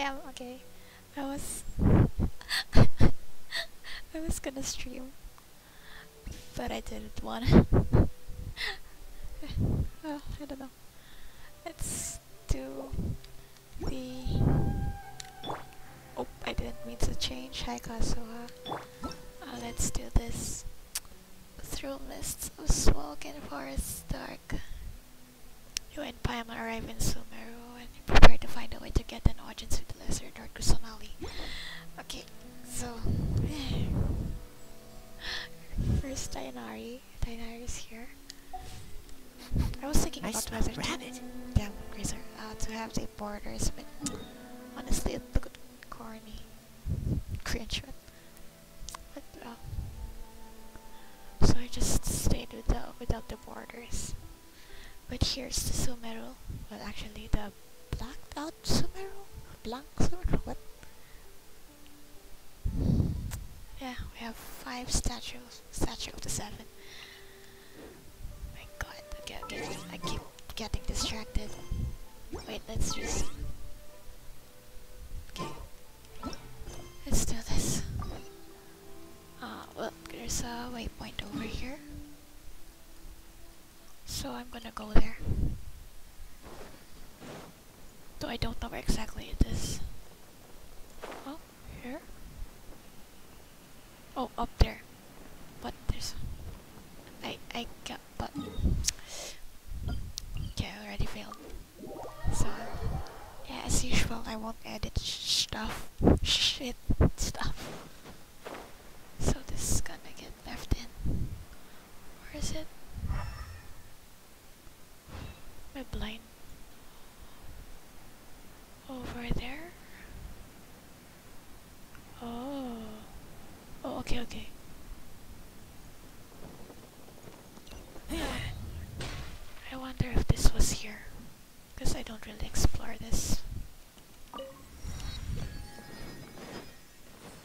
Damn, okay. I was I was gonna stream, but I didn't wanna. Well, I don't know. Let's do the... Oh, I didn't mean to change. Hi Kazuha. Let's do this. Through mists of smoke and forest dark. You and Paimon arrive in Sumeru and you prepare to find a way to get an audience with the Lesser Lord Kusanali. Okay, so... First Tighnari. Tighnari is here. I was thinking about whether to... Damn, Grazer. To have the borders, but honestly it looked corny. Cringe. But, so I just stayed without the borders. But here's the Sumeru. Well, actually, the blacked out Sumeru? Blank Sumeru? What? Yeah, we have 5 statues. Statue of the 7. My god, okay, I keep getting distracted. Wait, let's just... Okay. Let's do this. Well, there's a waypoint over here. So I'm gonna go there. Though I don't know where exactly it is. Oh, here? Oh, up there. But there's... I got... but... Okay, I already failed. So... yeah, as usual, I won't edit stuff. Shit stuff. So this is gonna get left in. Where is it? Am I blind? Over there? Oh. Oh, okay, okay. I wonder if this was here. Because I don't really explore this.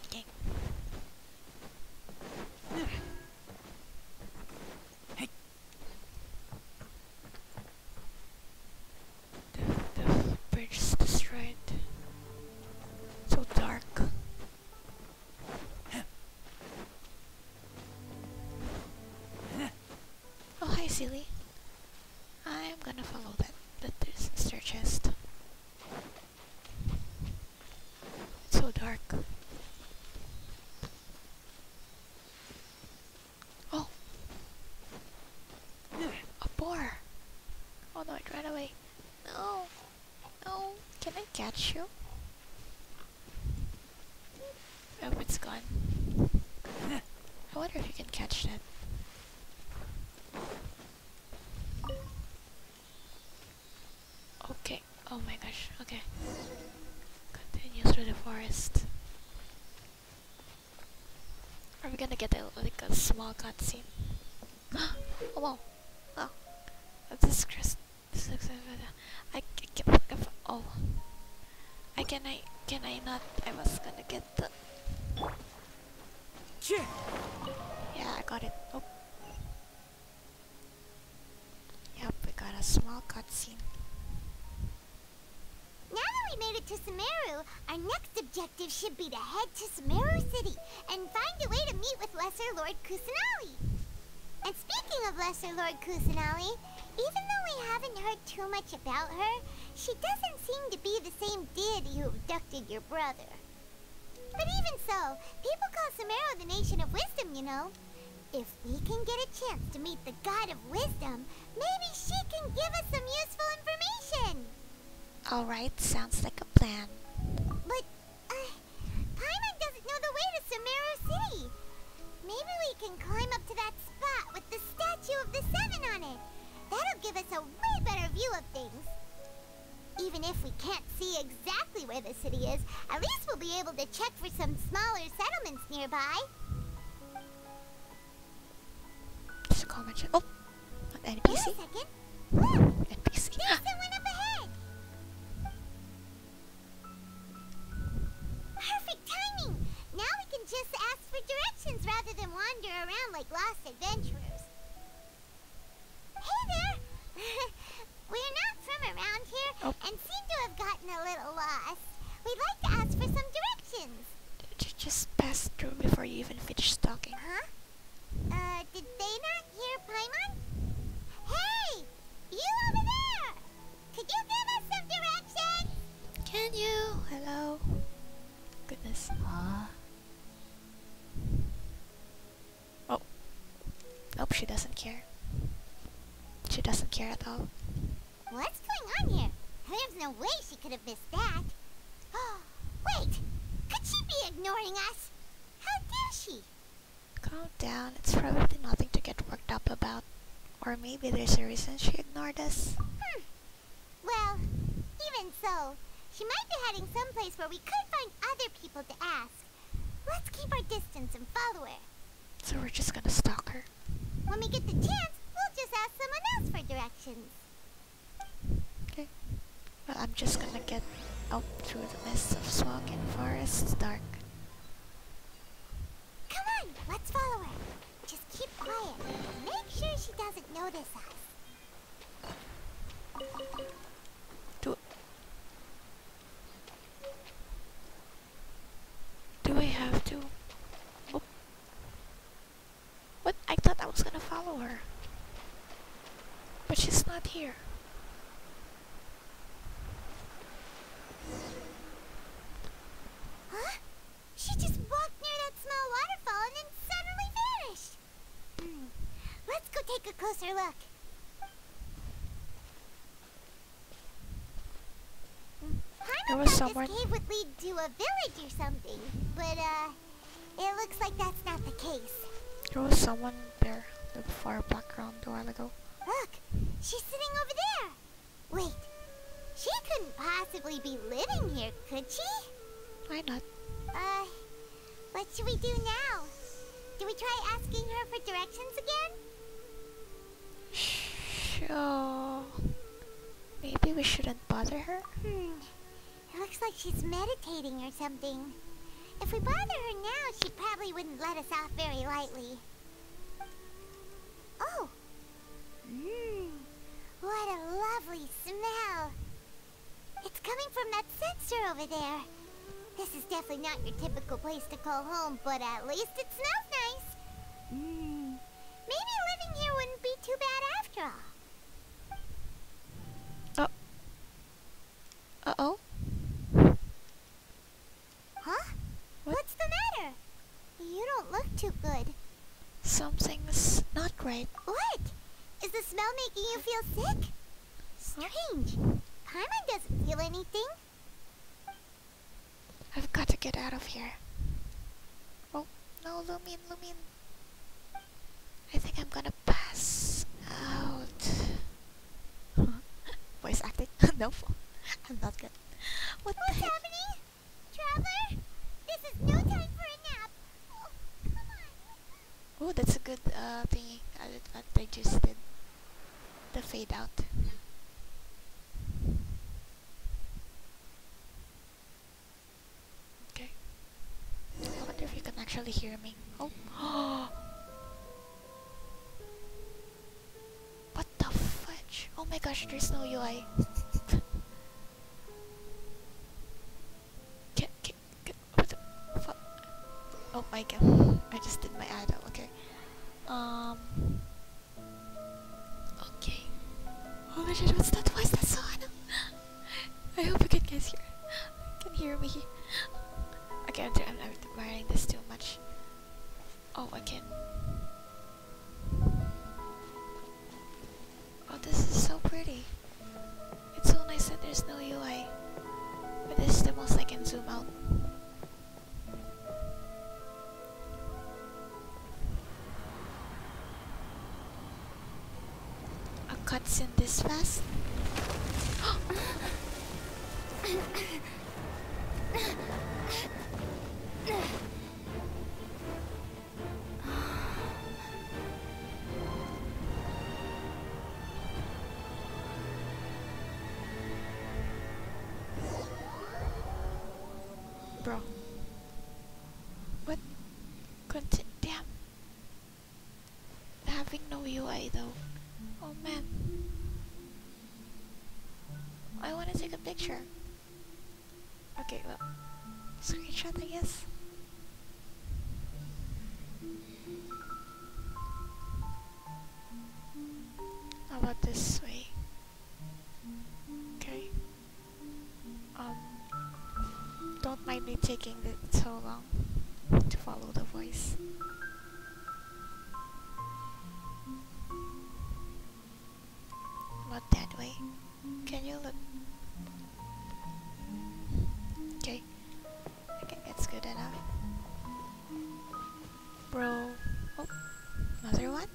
Okay. The bridge is destroyed. So dark. Oh, hi, silly. I'm gonna follow that. There's a stair chest. It's so dark. Oh! A boar! Oh no, it ran away. No! No! Can I catch you? Oh, it's gone. I wonder if you can catch that. Okay. Oh my gosh. Okay. Continue through the forest. Are we gonna get like a small cutscene? Oh wow. Oh. This is Chris. This looks like I oh. Can I not? I was gonna get the... Yeah, I got it. Oh. Yep, we got a small cutscene. Now that we made it to Sumeru, our next objective should be to head to Sumeru City and find a way to meet with Lesser Lord Kusanali. And speaking of Lesser Lord Kusanali, even though we haven't heard too much about her, she doesn't seem to be the same deity who abducted your brother. But even so, people call Sumeru the Nation of Wisdom, you know. If we can get a chance to meet the God of Wisdom, maybe she can give us some useful information. Alright, sounds like a plan. But, Paimon doesn't know the way to Sumeru City. Maybe we can climb up to that spot with the Statue of the 7 on it. That'll give us a way better view of things. Even if we can't see exactly where the city is, at least we'll be able to check for some smaller settlements nearby. Just a comment. Oh! An NPC? Wait a second. Look! NPC. There's someone up ahead! Perfect timing! Now we can just ask for directions rather than wander around like lost adventurers. Hey there! We're not from around here and seem to have gotten a little lost. We'd like care at all. What's going on here? There's no way she could have missed that. Wait! Could she be ignoring us? How dare she? Calm down, it's probably nothing to get worked up about. Or maybe there's a reason she ignored us. Well, even so, she might be heading someplace where we could find other people to ask. Let's keep our distance and follow her. So we're just gonna stalk her. When we get the chance, we'll just ask someone else for directions. Okay. Well, I'm just gonna get out through the mists of smog and forests dark. Come on, let's follow her. Just keep quiet. Make sure she doesn't notice us. Do I have to? Oh. What? I thought I was gonna follow her. But she's not here. Huh? She just walked near that small waterfall and then suddenly vanished. Let's go take a closer look. There Paimon was thought someone. this cave would lead to a village or something, but it looks like that's not the case. There was someone there, the far background a while ago. Look, she's sitting over there. Wait, she couldn't possibly be living here, could she? Why not? What should we do now? Do we try asking her for directions again? Sure. Maybe we shouldn't bother her? It looks like she's meditating or something. If we bother her now, she probably wouldn't let us off very lightly. Oh! What a lovely smell! It's coming from that sensor over there. This is definitely not your typical place to call home, but at least it smells nice. Maybe living here wouldn't be too bad after all. Uh-oh? Huh? What? What's the matter? You don't look too good. Something's not right. What? Is the smell making you feel sick? Strange. Paimon doesn't feel anything. I've got to get out of here. Oh, no, Lumine. I think I'm gonna pass out. Voice acting? No, I'm not good. What's happening? Traveler? This is no time for a nap. Oh, come on. Oh, that's a good thingy. What they just did. The fade out. Okay. I wonder if you can actually hear me. Oh. What the fudge? Oh my gosh, there's no UI. What the fuck? Oh my god. I just did my ad out. Okay. Okay. Oh my shit, what's that voice? That's so annoying. I hope you guys can hear me. Okay, I'm admiring this too much. Oh, I can. Oh, this is so pretty. It's so nice that there's no UI. But this is the most I can zoom out. A cutscene this fast? Bro. What? Damn. Having no UI though. Oh man. I wanna take a picture. Okay, well. Screenshot, I guess. How about this way? Okay. Don't mind me taking it so long to follow the voice. Can you look? Okay. I think it's good enough. Bro. Oh, another one?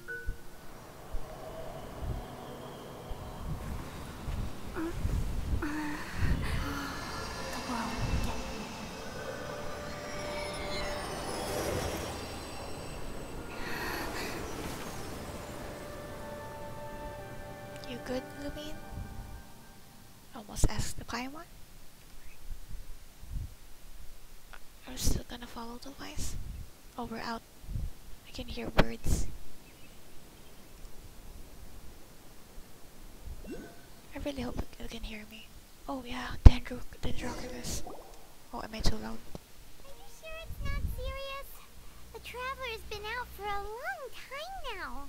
You good, Lumine? Almost asked the Paimon. I'm still gonna follow the voice. Oh, we're out. I can hear birds. I really hope you can hear me. Oh yeah, Dendroculus. Oh, am I too loud? Are you sure it's not serious? The Traveler's been out for a long time now.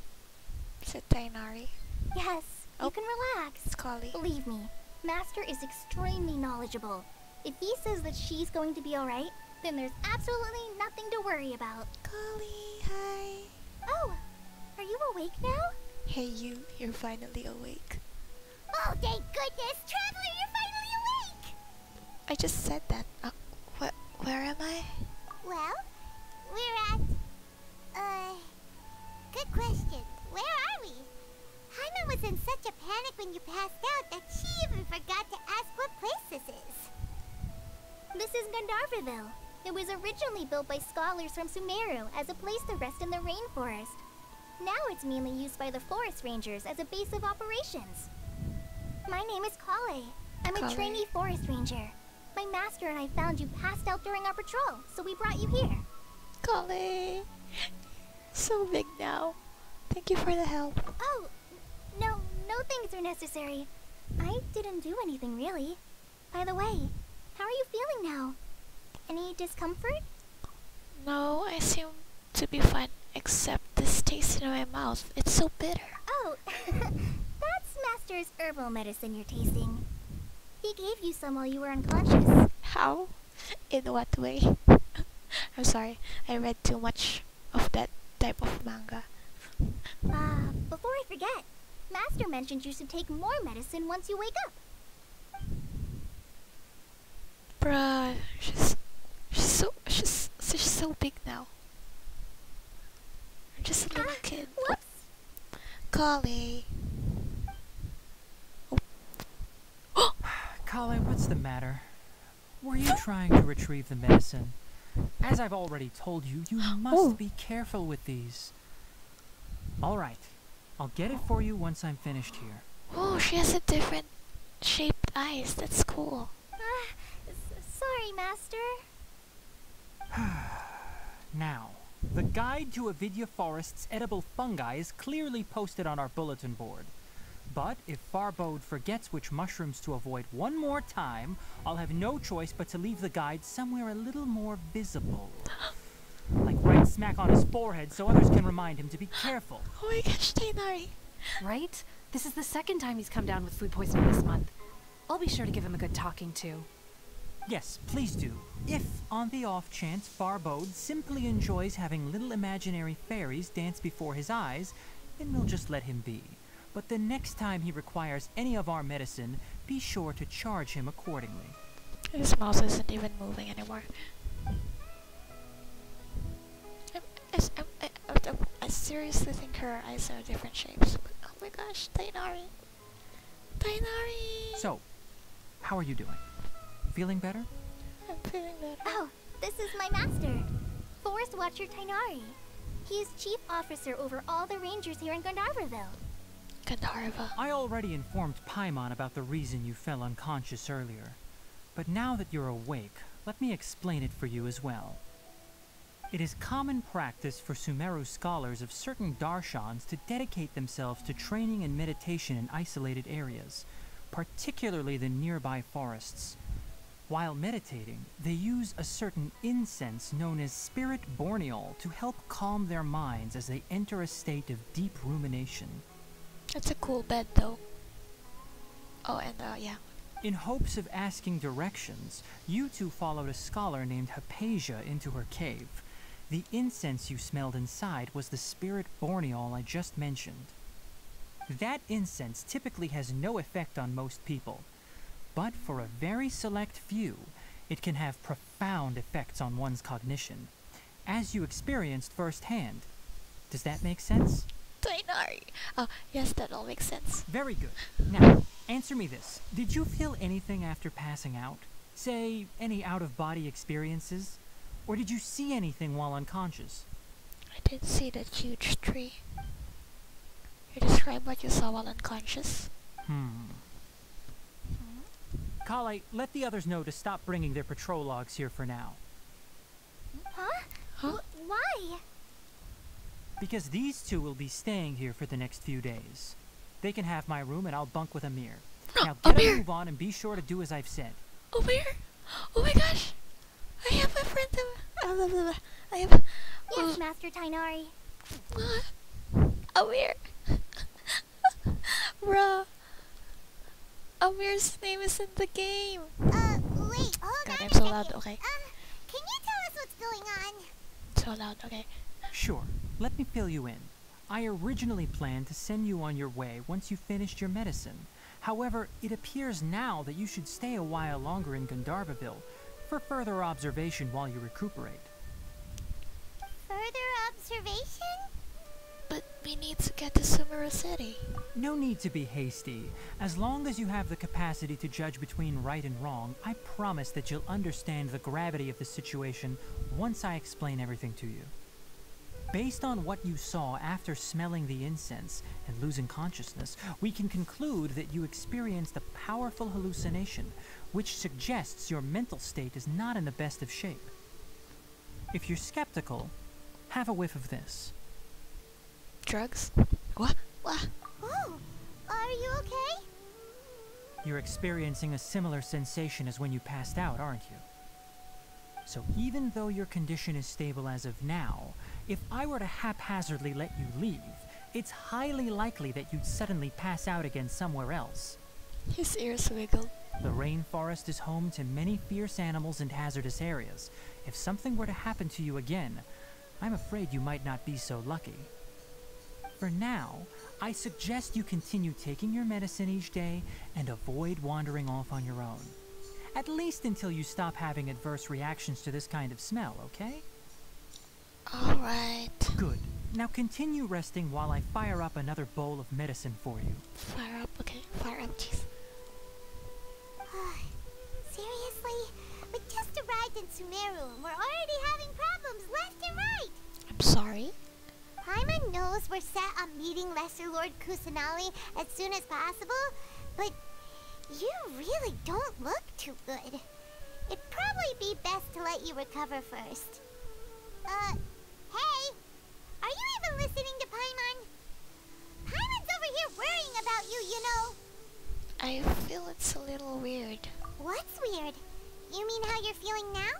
Is it Tighnari? Yes, Oh. you can relax. It's Collei. Believe me, Master is extremely knowledgeable. If he says that she's going to be alright, then there's absolutely nothing to worry about. Collei, hi. Oh, are you awake now? Hey you, you're finally awake. Oh, thank goodness! Traveler, you're finally awake! I just said that. Where am I? Well, we're at... Good question. Where are we? Hyman was in such a panic when you passed out that she even forgot to ask what place this is. This is Gandharvaville. It was originally built by scholars from Sumeru as a place to rest in the rainforest. Now it's mainly used by the forest rangers as a base of operations. My name is Collei. I'm a Collei. trainee forest ranger. My master and I found you passed out during our patrol, so we brought you here. Collei! So big now. Thank you for the help. Oh, no thanks are necessary. I didn't do anything really. By the way, how are you feeling now? Any discomfort? No, I seem to be fine, except this taste in my mouth. It's so bitter. Oh, that's Master's herbal medicine you're tasting. He gave you some while you were unconscious. How? In what way? I'm sorry, I read too much of that type of manga. Before I forget, Master mentioned you should take more medicine once you wake up. Bruh, she's so big now. I'm just a little kid. Whoops. Collei. Collei, what's the matter? Were you trying to retrieve the medicine? As I've already told you, you must be careful with these. Alright, I'll get it for you once I'm finished here. Oh, she has a different shaped eyes. That's cool. Sorry, Master. Now, the guide to Avidya Forest's edible fungi is clearly posted on our bulletin board. But if Farbode forgets which mushrooms to avoid one more time, I'll have no choice but to leave the guide somewhere a little more visible. Like right smack on his forehead so others can remind him to be careful. Oh my gosh, Tighnari. Right? This is the second time he's come down with food poisoning this month. I'll be sure to give him a good talking to. Yes, please do. If, on the off chance, Farbode simply enjoys having little imaginary fairies dance before his eyes, then we'll just let him be. But the next time he requires any of our medicine, be sure to charge him accordingly. His mouse isn't even moving anymore. I seriously think her eyes are different shapes. Oh my gosh, Tighnari. Tighnari! So, how are you doing? Feeling better? I'm feeling better. Oh, this is my master, Forest Watcher Tighnari. He is chief officer over all the rangers here in Gandharvaville. Gandharva. I already informed Paimon about the reason you fell unconscious earlier. But now that you're awake, let me explain it for you as well. It is common practice for Sumeru scholars of certain darshans to dedicate themselves to training and meditation in isolated areas, particularly the nearby forests. While meditating, they use a certain incense known as spirit borneol to help calm their minds as they enter a state of deep rumination. That's a cool bed though. Oh, and yeah. In hopes of asking directions, you two followed a scholar named Hypatia into her cave. The incense you smelled inside was the spirit borneol I just mentioned. That incense typically has no effect on most people, but for a very select few, it can have profound effects on one's cognition, as you experienced firsthand. Does that make sense? Tighnari. Oh, yes, that all makes sense. Very good. Now, answer me this. Did you feel anything after passing out? Say, any out-of-body experiences? Or did you see anything while unconscious? I did see that huge tree. You describe what you saw while unconscious? Collei, let the others know to stop bringing their patrol logs here for now. Huh? Why? Because these two will be staying here for the next few days. They can have my room and I'll bunk with Amir. Now get a move on and be sure to do as I've said. Amir? Oh my gosh! I have a friend of... I have... Yes, Master Tighnari. Amir! Bruh! Amir's name is in the game! Wait, hold God, on I'm a so second. loud, okay. Can you tell us what's going on? So loud, okay. Sure, let me fill you in. I originally planned to send you on your way once you finished your medicine. However, it appears now that you should stay a while longer in Gandharvaville for further observation while you recuperate. Further observation? But we need to get to Sumeru City. No need to be hasty. As long as you have the capacity to judge between right and wrong, I promise that you'll understand the gravity of the situation once I explain everything to you. Based on what you saw after smelling the incense and losing consciousness, we can conclude that you experienced a powerful hallucination, which suggests your mental state is not in the best of shape. If you're skeptical, have a whiff of this. Drugs? What? What? Oh, are you okay? You're experiencing a similar sensation as when you passed out, aren't you? So even though your condition is stable as of now, if I were to haphazardly let you leave, it's highly likely that you'd suddenly pass out again somewhere else. His ears wiggled. The rainforest is home to many fierce animals and hazardous areas. If something were to happen to you again, I'm afraid you might not be so lucky. For now, I suggest you continue taking your medicine each day and avoid wandering off on your own. At least until you stop having adverse reactions to this kind of smell, okay? Alright. Good. Now continue resting while I fire up another bowl of medicine for you. Fire up, okay. Fire up, jeez. Seriously? We just arrived in Sumeru and we're already having problems left and right. I'm sorry. Paimon knows we're set on meeting Lesser Lord Kusanali as soon as possible, but you really don't look too good. It'd probably be best to let you recover first. Hey! Are you even listening to Paimon? Paimon's over here worrying about you, you know. I feel it's a little weird. What's weird? You mean how you're feeling now?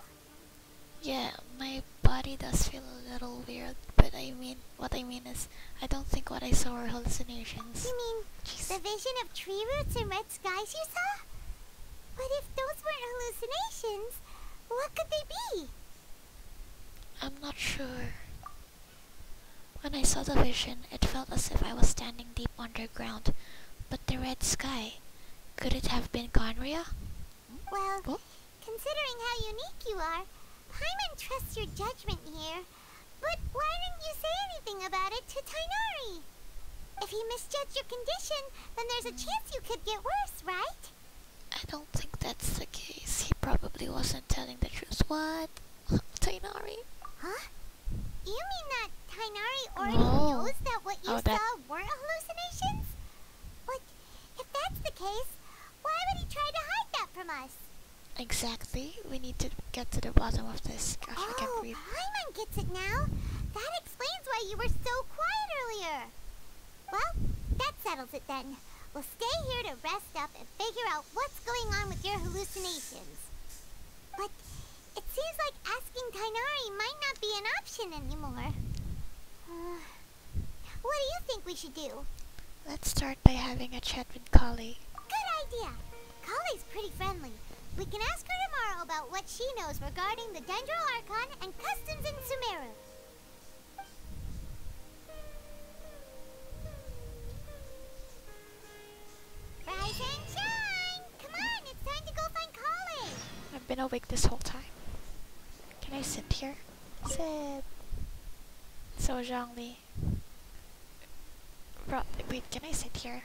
Yeah, my body does feel a little weird, but what I mean is, I don't think what I saw were hallucinations. You mean Jeez. the vision of tree roots and red skies you saw? But if those weren't hallucinations, what could they be? I'm not sure. When I saw the vision, it felt as if I was standing deep underground. But the red sky, could it have been Conria? Well, Oh? considering how unique you are, Paimon trusts your judgment here. But why didn't you say anything about it to Tighnari? If he misjudged your condition, then there's a chance you could get worse, right? I don't think that's the case. He probably wasn't telling the truth. What? Tighnari? Huh? You mean that Tighnari already No. knows that what you Oh, that- saw weren't hallucinations? But if that's the case, why would he try to hide that from us? Exactly. We need to get to the bottom of this. Gosh, I can't Oh, breathe. Paimon gets it now. That explains why you were so quiet earlier. Well, that settles it then. We'll stay here to rest up and figure out what's going on with your hallucinations. But it seems like asking Tighnari might not be an option anymore. What do you think we should do? Let's start by having a chat with Collei. Good idea. Collei's pretty friendly. We can ask her tomorrow about what she knows regarding the Dendro Archon and customs in Sumeru. Rise and shine! Come on, it's time to go find Collei! I've been awake this whole time. Can I sit here? Sit. So Zhongli. Wait, can I sit here?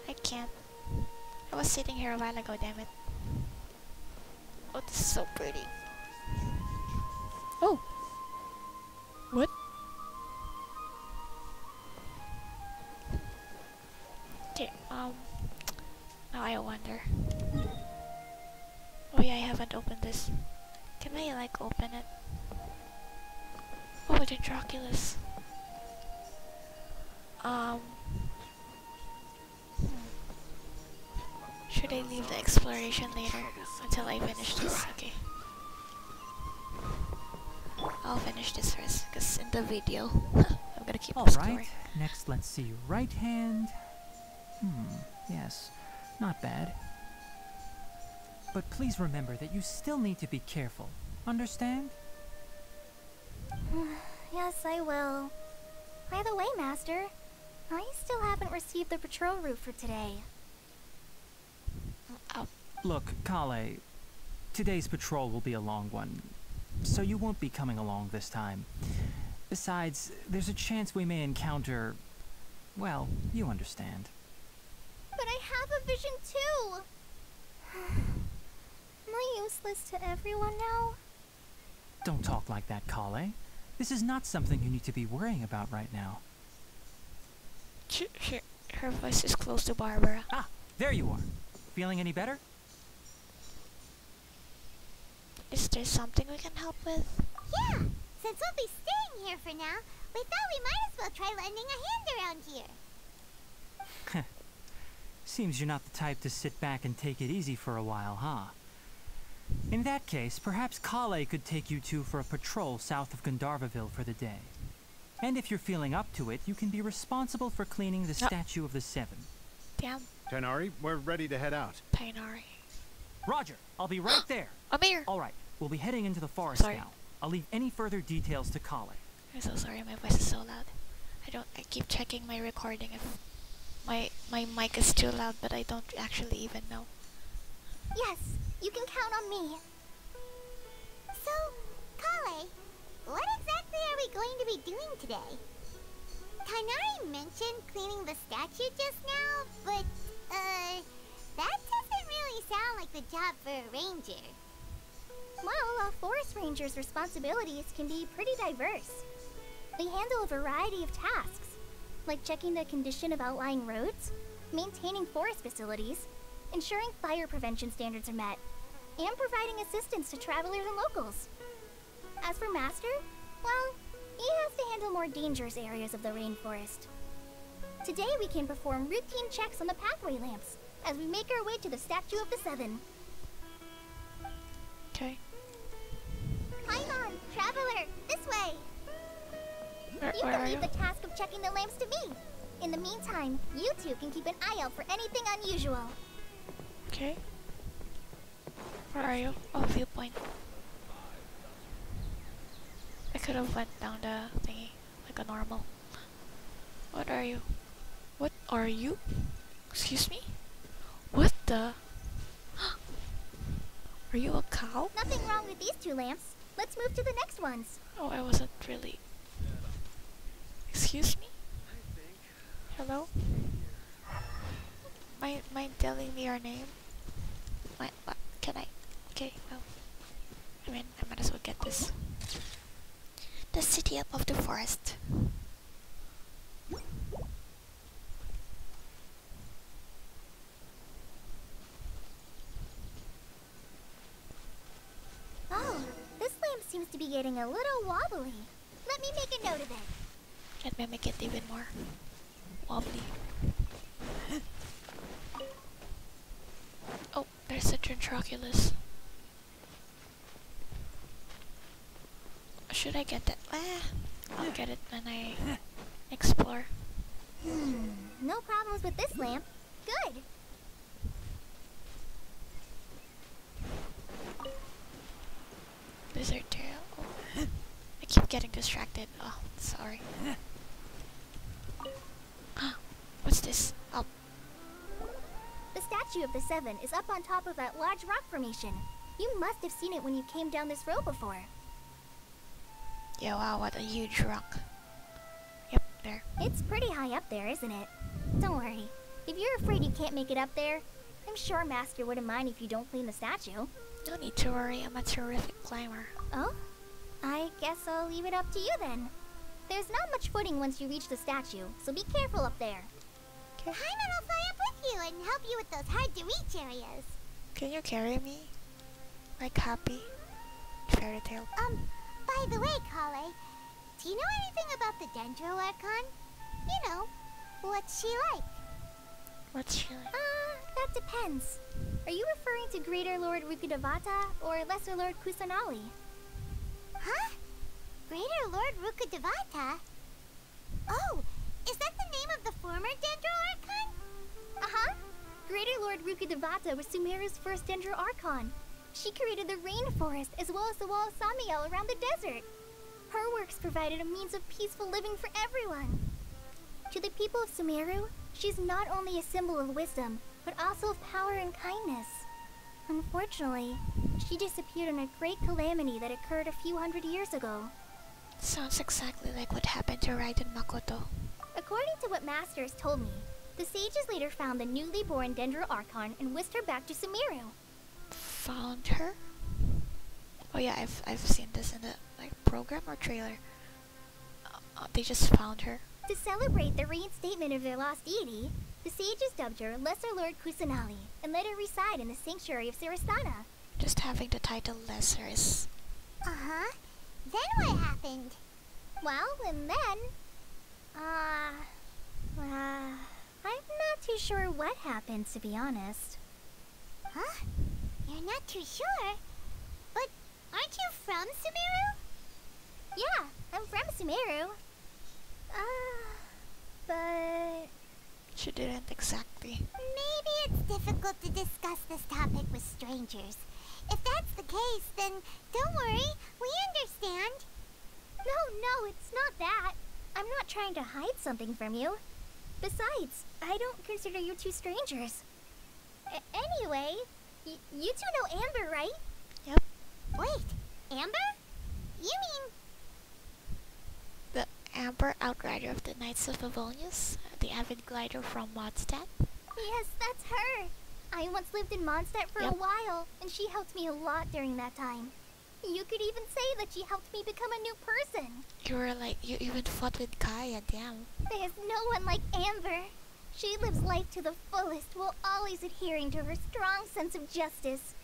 I can't. I was sitting here a while ago, damn it. Oh, this is so pretty. Oh! What? Okay, now I wonder. Oh yeah, I haven't opened this. Can I, like, open it? Oh, the Draculus. Should I leave the exploration later until I finish this? Okay. I'll finish this first, because in the video, I'm gonna keep exploring. Alright, next let's see. Right hand. Yes, not bad. But please remember that you still need to be careful. Understand? Yes, I will. By the way, Master, I still haven't received the patrol route for today. Oh, Look, Collei, today's patrol will be a long one, so you won't be coming along this time. Besides, there's a chance we may encounter... well, you understand. But I have a vision too! Am I useless to everyone now? Don't talk like that, Collei. This is not something you need to be worrying about right now. her voice is close to Barbara. Ah, there you are. Feeling any better? Is there something we can help with? Yeah! Since we'll be staying here for now, we thought we might as well try lending a hand around here. Seems you're not the type to sit back and take it easy for a while, huh? In that case, perhaps Collei could take you two for a patrol south of Gandharvaville for the day. And if you're feeling up to it, you can be responsible for cleaning the Statue of the Seven. Damn, Tighnari, we're ready to head out. Tighnari. Roger, I'll be right there. Amir! All right, we'll be heading into the forest Sorry. now. I'll leave any further details to Collei. I'm so sorry, my voice is so loud. I keep checking my recording if my mic is too loud, but I don't actually even know. Yes, you can count on me. So, Collei, what exactly are we going to be doing today? Tighnari mentioned cleaning the statue just now, but, that doesn't really sound like the job for a ranger. Well, a forest ranger's responsibilities can be pretty diverse. They handle a variety of tasks, like checking the condition of outlying roads, maintaining forest facilities, ensuring fire prevention standards are met, and providing assistance to travelers and locals. As for Master, well, he has to handle more dangerous areas of the rainforest. Today we can perform routine checks on the pathway lamps as we make our way to the Statue of the Seven. Okay. Paimon, traveler, this way! Where You are can you? leave the task of checking the lamps to me. In the meantime, you two can keep an eye out for anything unusual. Okay. Where are you? Oh, viewpoint. I could have went down the thingy like a normal. What are you? What are you? Excuse me? What the? Are you a cow? Nothing wrong with these two lamps. Let's move to the next ones. Oh, I wasn't really. Excuse me? Hello? Mind telling me your name? What? Can I? Okay, well. I mean, I might as well get this. The city above the forest. Oh, this lamp seems to be getting a little wobbly. Let me make a note of it. Let me make it even more wobbly. Oh, there's a Dendroculus. Should I get that? I'll get it when I explore. No problems with this lamp. Good. Lizard tail. Oh. I keep getting distracted. Oh, sorry. What's this? Oh. of the Seven is up on top of that large rock formation. You must have seen it when you came down this road before. Yeah, wow, what a huge rock. Yep, there. It's pretty high up there, isn't it? Don't worry. If you're afraid you can't make it up there, I'm sure Master wouldn't mind if you don't clean the statue. No need to worry, I'm a terrific climber. Oh? I guess I'll leave it up to you then. There's not much footing once you reach the statue, so be careful up there. Paimon will fly up with you and help you with those hard-to-reach areas. Can you carry me? Like Happy? Fairy tale. By the way, Collei, do you know anything about the Dendro Archon? You know, what's she like? What's she like? That depends. Are you referring to Greater Lord Rukkhadevata or Lesser Lord Kusanali? Huh? Greater Lord Rukkhadevata? Oh, is that the name of the former Dendro Archon? Uh-huh. Greater Lord Rukkhadevata was Sumeru's first Dendro Archon. She created the rainforest as well as the wall of Samiel around the desert. Her works provided a means of peaceful living for everyone. To the people of Sumeru, she's not only a symbol of wisdom, but also of power and kindness. Unfortunately, she disappeared in a great calamity that occurred a few hundred years ago. Sounds exactly like what happened to Raiden Makoto. According to what Master has told me, the sages later found the newly born Dendro Archon and whisked her back to Sumeru. Found her? Oh yeah, I've seen this in the program or trailer. They just found her. To celebrate the reinstatement of their lost deity, the sages dubbed her Lesser Lord Kusanali and let her reside in the sanctuary of Sarastana. Just having the title Lesser is... Uh-huh. Then what happened? Well, and then... I'm not too sure what happened, to be honest. Huh? You're not too sure? But aren't you from Sumeru? Yeah, I'm from Sumeru. But... She didn't exactly. Maybe it's difficult to discuss this topic with strangers. If that's the case, then don't worry, we understand. No, it's not that. I'm not trying to hide something from you. Besides, I don't consider you two strangers. Anyway, you two know Amber, right? Yep. Wait, Amber? You mean... The Amber Outrider of the Knights of Avonius? The avid glider from Mondstadt? Yes, that's her. I once lived in Mondstadt for a while, and she helped me a lot during that time. You could even say that she helped me become a new person. You even fought with Kaya, damn. There's no one like Amber. She lives life to the fullest while always adhering to her strong sense of justice.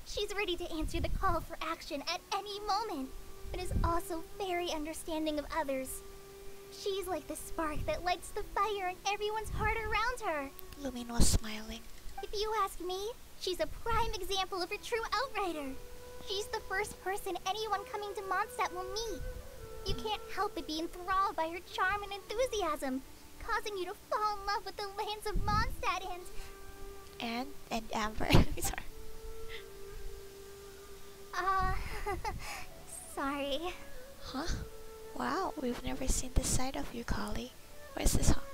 She's ready to answer the call for action at any moment, but is also very understanding of others. She's like the spark that lights the fire in everyone's heart around her. Lumin was smiling. If you ask me, she's a prime example of a true outrider. She's the first person anyone coming to Mondstadt will meet. You can't help but be enthralled by her charm and enthusiasm, causing you to fall in love with the lands of Mondstadt and Amber. Sorry. Sorry. Huh? Wow, we've never seen this side of you, Collei. Where's this? Paimon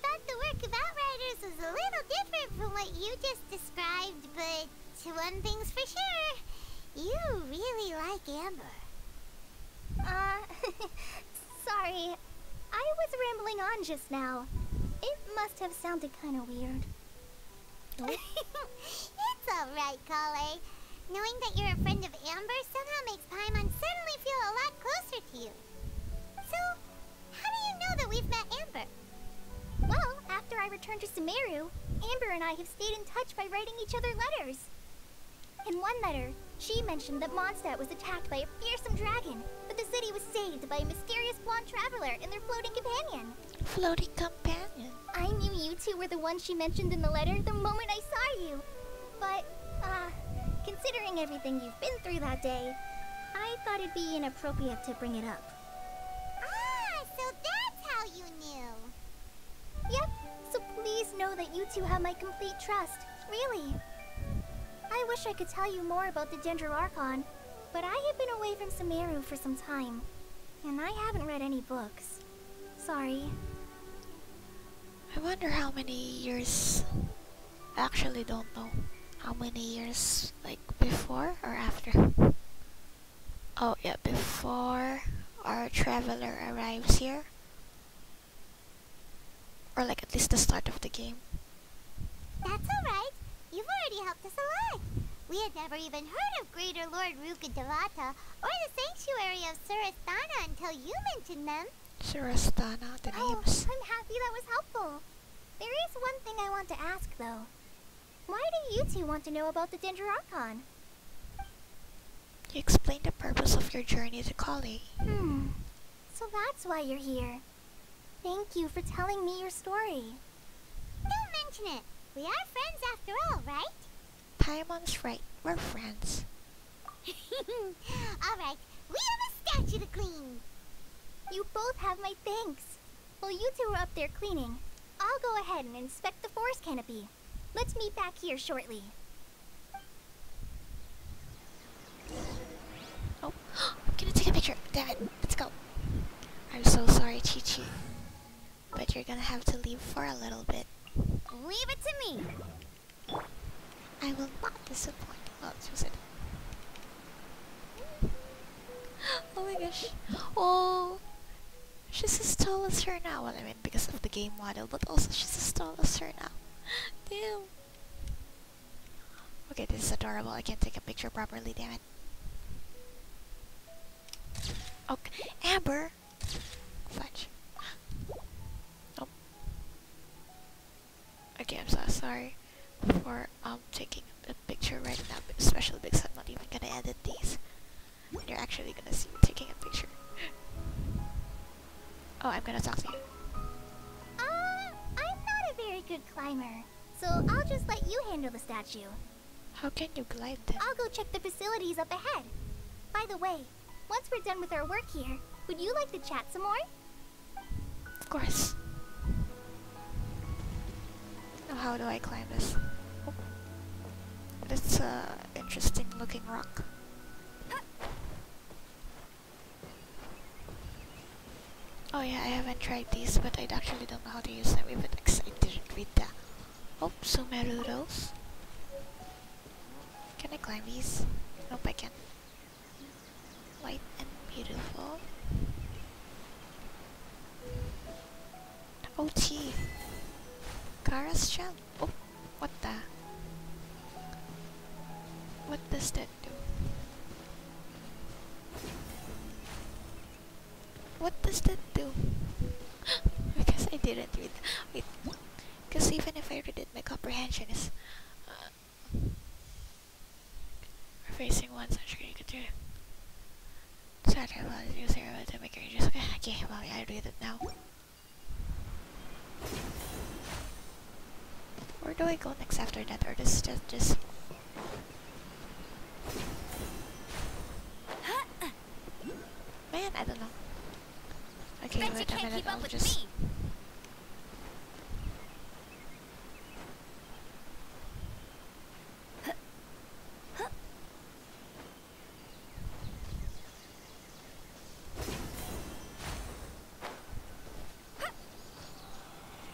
thought the work of Outriders was a little different from what you just described, but one thing's for sure, you really like Amber. Sorry. I was rambling on just now. It must have sounded kind of weird. It's alright, Collei. Knowing that you're a friend of Amber somehow makes Paimon suddenly feel a lot closer to you. So, how do you know that we've met Amber? Well, after I returned to Sumeru, Amber and I have stayed in touch by writing each other letters. In one letter, she mentioned that Mondstadt was attacked by a fearsome dragon, but the city was saved by a mysterious blonde traveler and their floating companion. Floating companion? I knew you two were the ones she mentioned in the letter the moment I saw you. But, considering everything you've been through that day, I thought it'd be inappropriate to bring it up. Ah, so that's how you knew. Yep, so please know that you two have my complete trust, really. I wish I could tell you more about the Dendro Archon, but I have been away from Sumeru for some time, and I haven't read any books. Sorry. I wonder how many years actually don't know how many years, like before or after. Oh yeah, before our traveler arrives here. Or like at least the start of the game. That's alright. You've already helped us a lot. We had never even heard of Greater Lord Rukkhadevata or the Sanctuary of Surasthana until you mentioned them. Surasthana, the names. I'm happy that was helpful. There is one thing I want to ask, though. Why do you two want to know about the Archon? You explained the purpose of your journey to Collei. So that's why you're here. Thank you for telling me your story. Don't mention it. We are friends after all, right? Paimon's right. We're friends. Alright, we have a statue to clean. You both have my thanks. While you two are up there cleaning, I'll go ahead and inspect the forest canopy. Let's meet back here shortly. Oh, I'm gonna take a picture. Damn it. Let's go. I'm so sorry, Chi-Chi. But you're gonna have to leave for a little bit. Leave it to me. I will not disappoint. Oh, choose it. Oh my gosh. Oh, she's as tall as her now. Well, I mean, because of the game model, but also she's as tall as her now. Damn. Okay, this is adorable. I can't take a picture properly, damn it. Okay, Amber. Fudge. Oh. Okay, I'm so sorry for taking a picture right now, especially because I'm not even gonna edit these. And you're actually gonna see me taking a picture. Oh, I'm gonna talk to you. I'm not a very good climber, so I'll just let you handle the statue. How can you glide then? I'll go check the facilities up ahead. By the way, once we're done with our work here, would you like to chat some more? Of course. Now how do I climb this? Oh. It's a interesting looking rock. Oh yeah, I haven't tried these, but I actually don't know how to use them even because I didn't read that. Oh, Sumeru those. Can I climb these? Nope, I can't. White and beautiful. OT. Kara's child. Oh, what the? What does that do? What does that do? Because I didn't read. Wait. Because even if I read it, my comprehension is facing one such caricature. Sorry about it, user about to make just okay, well I read it now. Where do I go next after that, or this just man, I don't know. Okay, wait a minute, I'll just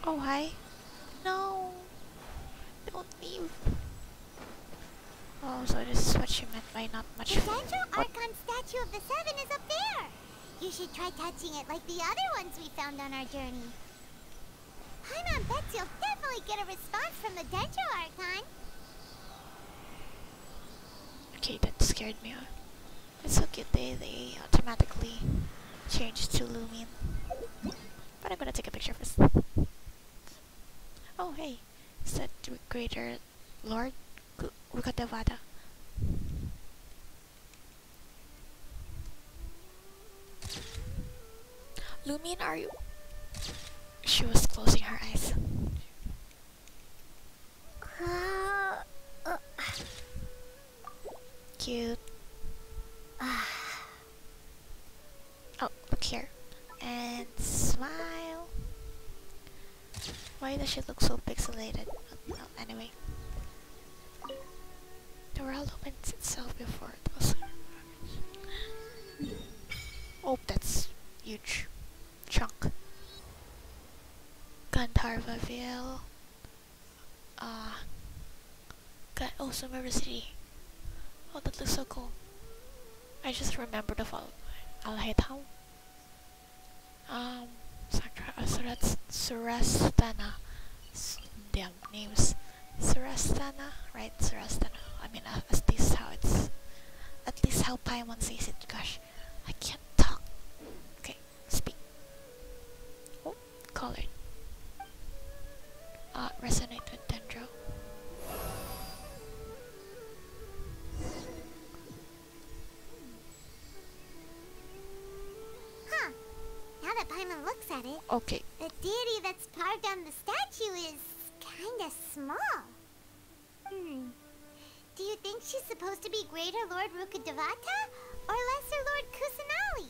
oh, hi. No. Don't leave. Oh, so this is what she meant by not much. The Central Archon statue of the Seven is up there. You should try touching it like the other ones we found on our journey. Paimon bets you'll definitely get a response from the Dendro Archon. Okay, that scared me. It's so cute. They automatically changed to Lumion. But I'm gonna take a picture first. Oh, hey. Is that Greater Lord Rukkhadevata? Lumion, are you? She was closing her eyes. Cute. Oh, look here. And smile. Why does she look so pixelated? Well, anyway. The world opens itself before it was. Oh, that's huge. Chunk. Gandharvaville. God, oh, Sumeru City. Oh, that looks so cool. I just remembered of Alhaitham. Surastana. Damn names. Surastana, right? Surastana. I mean, at least how it's. At least how Paimon says it. Gosh, I can't talk. Okay, speak. Oh, colored. Resonate with Dendro. Huh. Now that Paimon looks at it, Okay. the deity that's carved on the statue is kinda small. Do you think she's supposed to be Greater Lord Rukkhadevata or Lesser Lord Kusanali?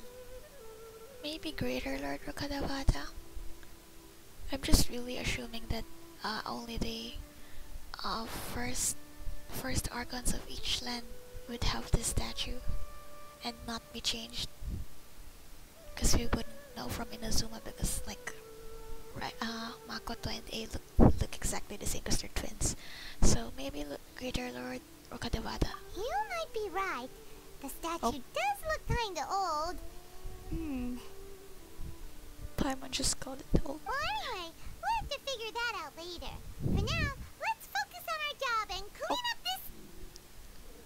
Maybe Greater Lord Rukkhadevata. I'm just really assuming that only the first Archons of each land would have this statue and not be changed. Because we wouldn't know from Inazuma because like Makoto and A look exactly the same because they're twins. So maybe Greater Lord Rukkhadevata. You might be right. The statue does look kinda old. Paimon just called it old. Well, anyway, we'll have to figure that out later. For now, let's focus on our job and clean up this...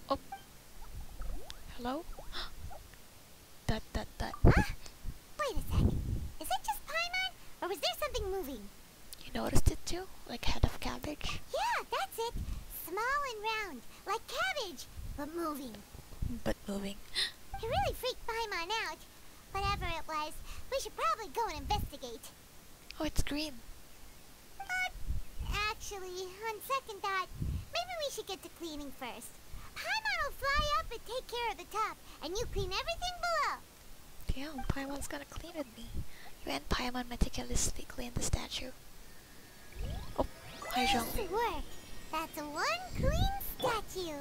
Oh. Hello? That. Huh? Wait a sec. Is it just Paimon? Or was there something moving? You noticed it too? Like head of cabbage? Yeah, that's it. Small and round, like cabbage, but moving. But moving. It really freaked Paimon out. Whatever it was, we should probably go and investigate. Oh, it's green. Actually, on second thought, maybe we should get to cleaning first. Paimon will fly up and take care of the top, and you clean everything below. Damn, Paimon's gonna clean with me. You and Paimon meticulously clean the statue. Oh, hi, Jean. Nice work. That's one clean statue.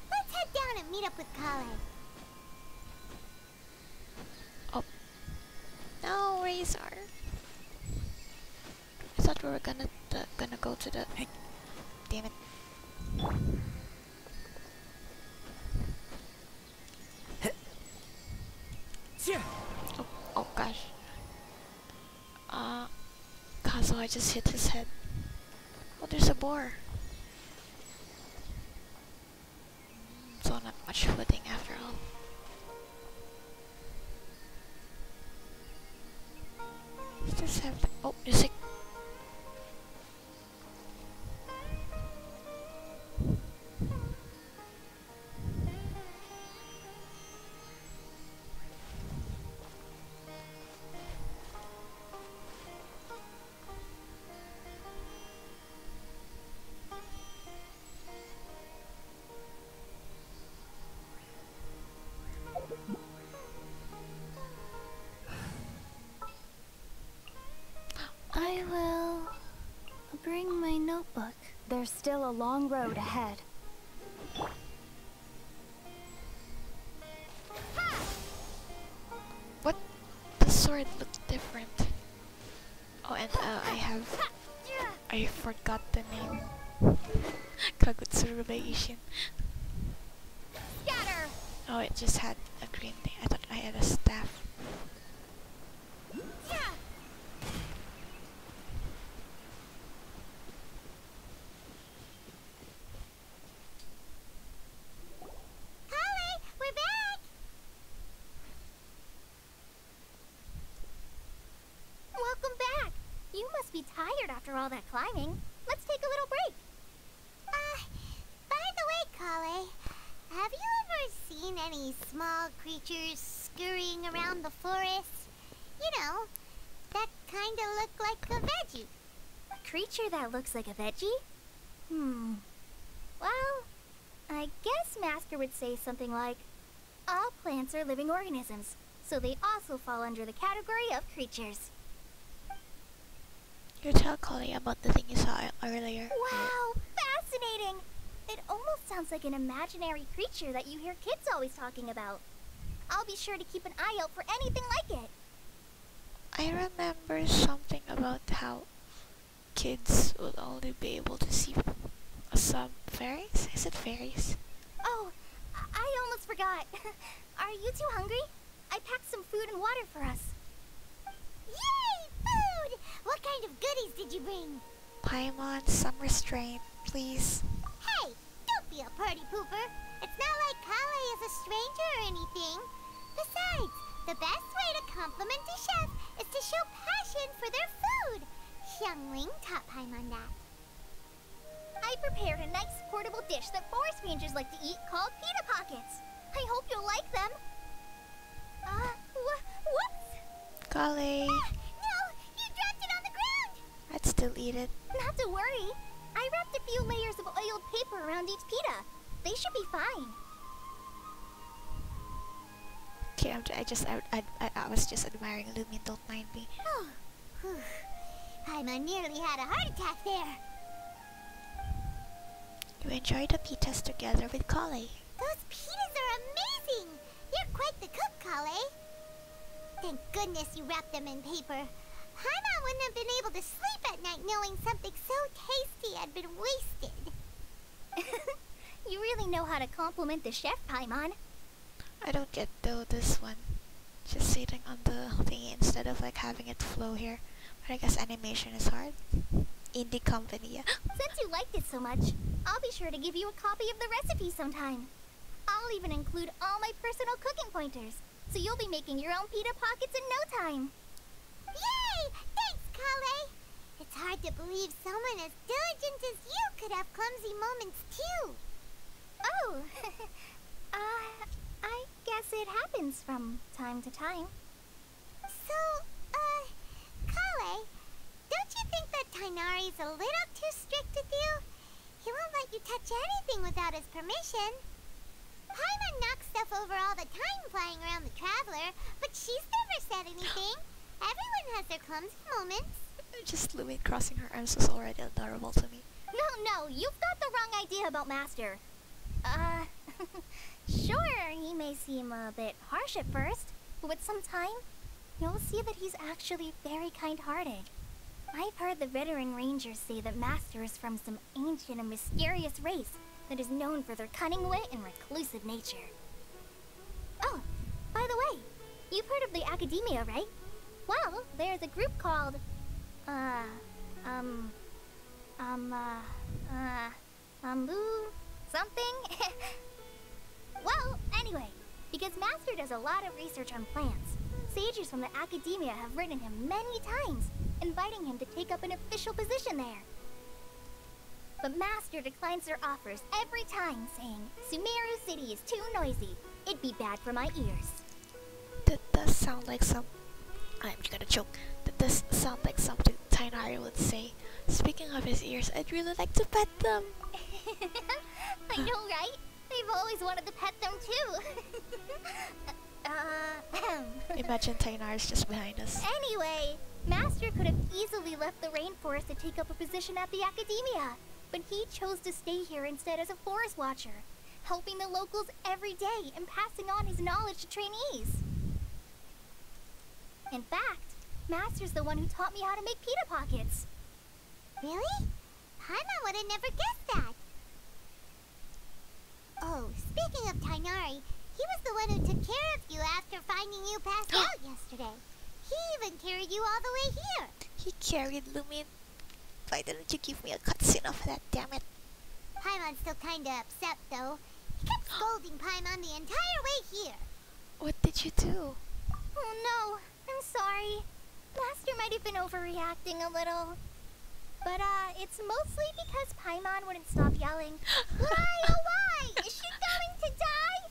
Let's head down and meet up with Collei. Oh. No, Razor. I thought we were gonna go to the... Hey. Damn it. Oh gosh. Kazuha just hit his head. Oh, there's a boar. So not much footing after all. Does this have... Oh, music. I will bring my notebook. There's still a long road ahead. What? The sword looked different. Oh, and I forgot the name. Kagutsuru by Ishin. Scatter! Oh, it just had a green thing. I thought I had a staff. Be tired after all that climbing. Let's take a little break. By the way, Collei, have you ever seen any small creatures scurrying around the forest? You know, that kinda look like a veggie. A creature that looks like a veggie? Well, I guess Masker would say something like, all plants are living organisms, so they also fall under the category of creatures. You tell Collei about the thing you saw earlier. Wow, fascinating! It almost sounds like an imaginary creature that you hear kids always talking about. I'll be sure to keep an eye out for anything like it. I remember something about how kids will only be able to see some fairies? Is it fairies? Oh, I almost forgot. Are you two hungry? I packed some food and water for us. Yay! Food! What kind of goodies did you bring? Paimon, some restraint, please. Hey, don't be a party pooper. It's not like Collei is a stranger or anything. Besides, the best way to compliment a chef is to show passion for their food. Xiangling taught Paimon that. I prepared a nice portable dish that forest rangers like to eat called pita pockets. I hope you'll like them. Whoops! Collei, No, you dropped it on the ground. I'd still eat it. Not to worry. I wrapped a few layers of oiled paper around each pita. They should be fine. Okay, I was just admiring Lumion, don't mind me. Oh, whew. Paimon nearly had a heart attack there. You enjoy the pitas together with Collei. Those pitas are amazing. You're quite the cook, Collei. Thank goodness you wrapped them in paper. Paimon wouldn't have been able to sleep at night knowing something so tasty had been wasted. You really know how to compliment the chef, Paimon. I don't get though this one. Just sitting on the thingy instead of like having it flow here. But I guess animation is hard. Indie company, yeah. Since you liked it so much, I'll be sure to give you a copy of the recipe sometime. I'll even include all my personal cooking pointers, so you'll be making your own pita pockets in no time. Yay! Thanks, Collei. It's hard to believe someone as diligent as you could have clumsy moments too. Oh, I guess it happens from time to time. So, Collei, don't you think that Tighnari's a little too strict with you? He won't let you touch anything without his permission. Paimon knocks stuff over all the time flying around the Traveler, but she's never said anything. Everyone has their clumsy moments. Just Lumion crossing her arms was already adorable to me. No, you've got the wrong idea about Master. Sure, he may seem a bit harsh at first, but with some time, you'll see that he's actually very kind-hearted. I've heard the veteran rangers say that Master is from some ancient and mysterious race that is known for their cunning wit and reclusive nature. Oh, by the way, you've heard of the Academia, right? Well, there's a group called, something? Well, anyway, because Master does a lot of research on plants, sages from the Academia have written him many times, inviting him to take up an official position there. But Master declines their offers every time, saying, Sumeru City is too noisy. It'd be bad for my ears. That does sound like some... I'm gonna choke. That does sound like something Tighnari would say. Speaking of his ears, I'd really like to pet them. I know, right? I've always wanted to pet them too. Imagine Tighnari's just behind us. Anyway, Master could have easily left the rainforest to take up a position at the Academia, but he chose to stay here instead as a forest watcher, helping the locals every day and passing on his knowledge to trainees. In fact, Master's the one who taught me how to make pita pockets. Really? Paimon would have never guessed that. Oh, speaking of Tighnari, he was the one who took care of you after finding you passed out yesterday. He even carried you all the way here. He carried Lumion. Why didn't you give me a cutscene of that, damn it? Paimon's still kinda upset though. He kept scolding Paimon the entire way here. What did you do? Oh no, I'm sorry. Master might have been overreacting a little. But, it's mostly because Paimon wouldn't stop yelling, Why, oh why? Is she going to die?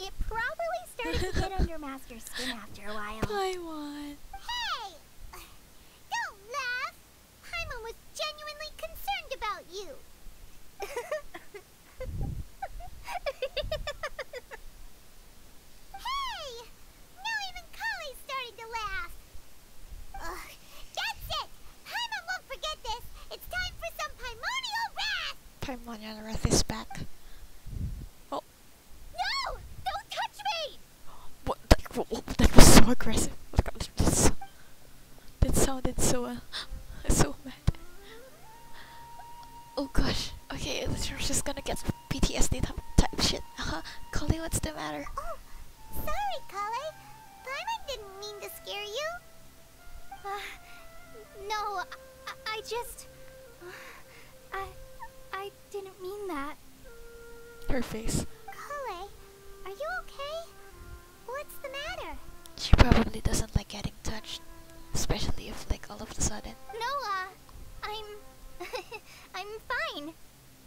It probably started to get under Master's skin after a while. Paimon. Hey! Don't laugh! Paimon was genuinely concerned about you. Hey! Now even Collei started to laugh. Ugh, that's it! Paimon won't forget this. It's time for some Paimonial wrath! Paimonial wrath is back. Oh. No! Don't touch me! What? That was so aggressive. That sounded so, so mad. Oh gosh. Okay, let's She's gonna get PTSD type shit. Collei, what's the matter? Oh, sorry, Collei. Paimon didn't mean to scare you. No, I just... I didn't mean that. Her face. Collei, are you okay? What's the matter? She probably doesn't like getting touched. Especially if, like, all of a sudden. No, I'm... I'm fine.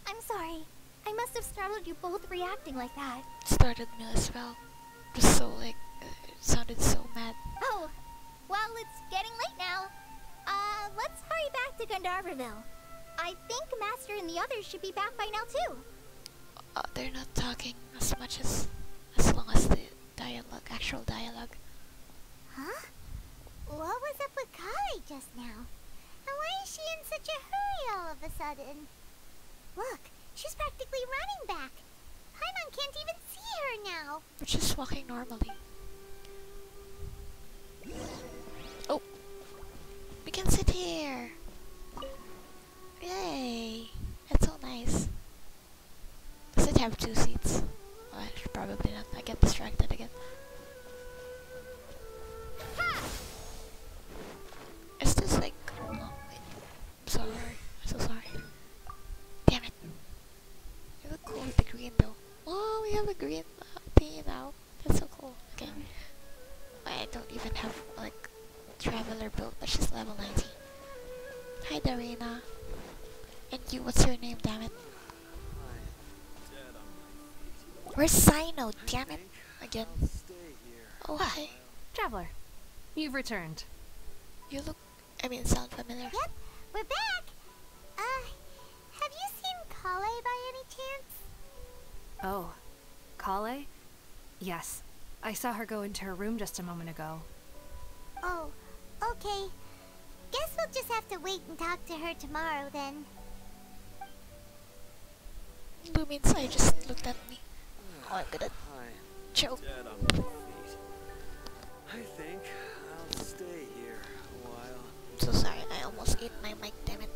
I'm sorry. I must have startled you both reacting like that. Started me as well. Just so, like, it sounded so mad. Oh, well, it's getting late now. Let's hurry back to Gandharville. I think Master and the others should be back by now, too. They're not talking as much as long as the dialogue, actual dialogue. Huh? What was up with Collei just now? And why is she in such a hurry all of a sudden? Look, she's practically running back. Paimon can't even see her now. But she's walking normally. Oh! We can sit here! Yay! That's so nice. Does it have 2 seats? Oh, I should probably not. I get distracted again. Ha! Is this like... Oh, wait. I'm sorry. I'm so sorry. Damn it. You look cool with the green though. Oh, we have a green thingy now. That's so cool. Okay. I don't even have like Traveler build, but she's level 90. Hi Darina. And you, what's your name, damn it? Where's Cyno, damn it? Again. Oh, hi. Traveler, you've returned. You look, sound familiar. Yep, we're back. Have you seen Collei by any chance? Oh, Collei? Yes. I saw her go into her room just a moment ago. Oh, okay. Guess we'll just have to wait and talk to her tomorrow then. Lumin's eye just looked at me. Oh, I'm gonna choke. Dead on my feet. I think I'll stay here a while. I'm so sorry, I almost ate my mic, damn it.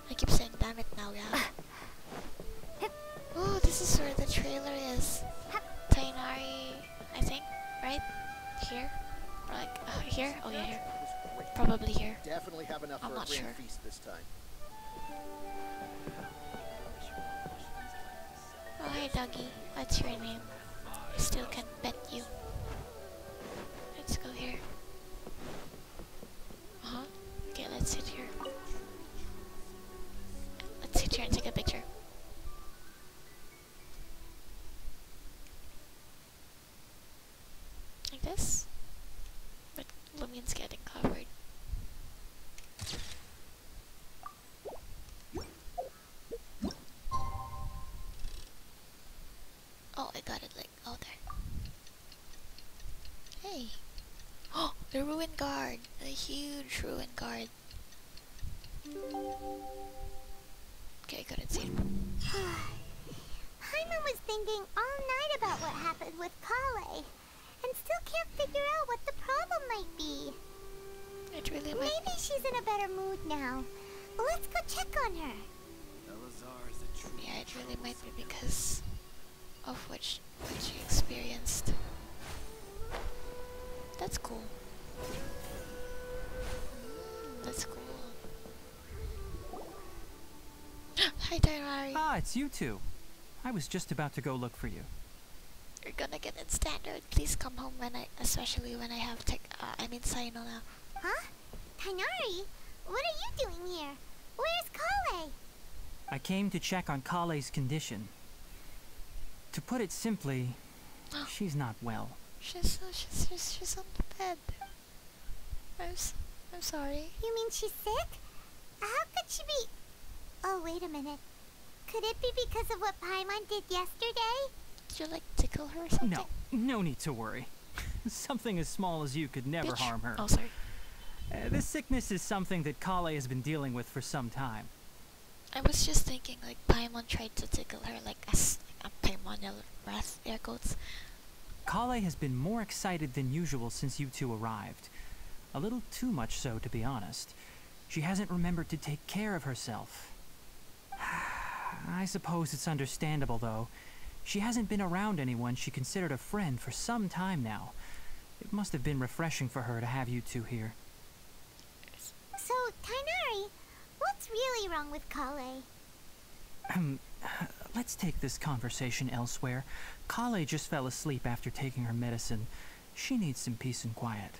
I keep saying damn it now, yeah. Oh, this is where the trailer is. Tighnari, I think, right? Here? Or like, here? Oh yeah, here. Probably here. Definitely have enough I'm for a not grand sure. feast this time. Oh, hi doggy. What's your name? I still can pet you. Let's go here. Uh-huh. Okay, let's sit here. Let's sit here and take a picture. Like this. But Lumine's getting covered. Oh, I got it like, oh there. Hey! Oh, the ruin guard! A huge ruin guard. Okay, I couldn't see it. Paimon was thinking all night about what happened with Collei, and still can't figure out what the problem might be. It really might. Maybe she's in a better mood now. Let's go check on her. Elazar is a true. Yeah, it really might be because of what she experienced. That's cool. That's cool. Hi, Tighnari. Ah, it's you two. I was just about to go look for you. You're gonna get it standard. Please come home especially when I have Cyno now. Huh? Tighnari? What are you doing here? Where's Collei? I came to check on Collei's condition. To put it simply, she's not well. She's on the bed. I'm sorry. You mean she's sick? How could she be... Oh, wait a minute. Could it be because of what Paimon did yesterday? Did you like tickle her or something? No need to worry. Something as small as you could never Bitch. harm her. Oh, sorry. This sickness is something that Collei has been dealing with for some time. I was just thinking like Paimon tried to tickle her like a Paimon wrath, air quotes. Collei has been more excited than usual since you two arrived. A little too much so, to be honest. She hasn't remembered to take care of herself. I suppose it's understandable, though. She hasn't been around anyone she considered a friend for some time now. It must have been refreshing for her to have you two here. So, Tighnari, what's really wrong with Collei? Let's take this conversation elsewhere. Collei just fell asleep after taking her medicine. She needs some peace and quiet.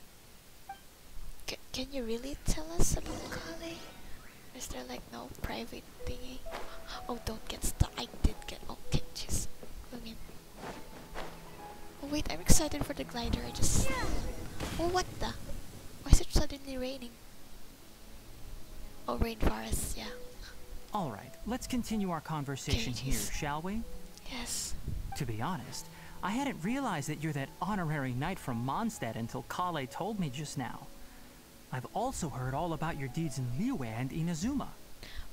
Can you really tell us about Collei? Is there like no private thingy? Oh, don't get stuck. I did get. Okay, jeez. I mean. Oh wait, I'm excited for the glider. I just. Oh, what the? Why is it suddenly raining? Oh, rainforest. Yeah. All right, let's continue our conversation here, shall we? Yes. To be honest, I hadn't realized that you're that honorary knight from Mondstadt until Collei told me just now. I've also heard all about your deeds in Liyue and Inazuma.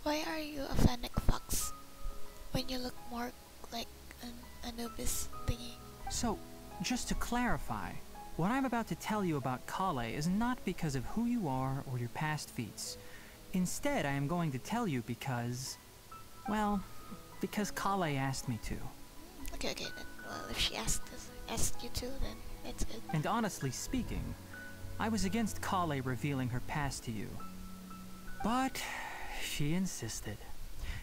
Why are you a fennec fox when you look more like an Anubis thingy? So, just to clarify, what I'm about to tell you about Collei is not because of who you are or your past feats. Instead, I am going to tell you because, well, because Collei asked me to. Okay, then. Well, if she asked you to, then that's good. And honestly speaking, I was against Collei revealing her past to you. But she insisted,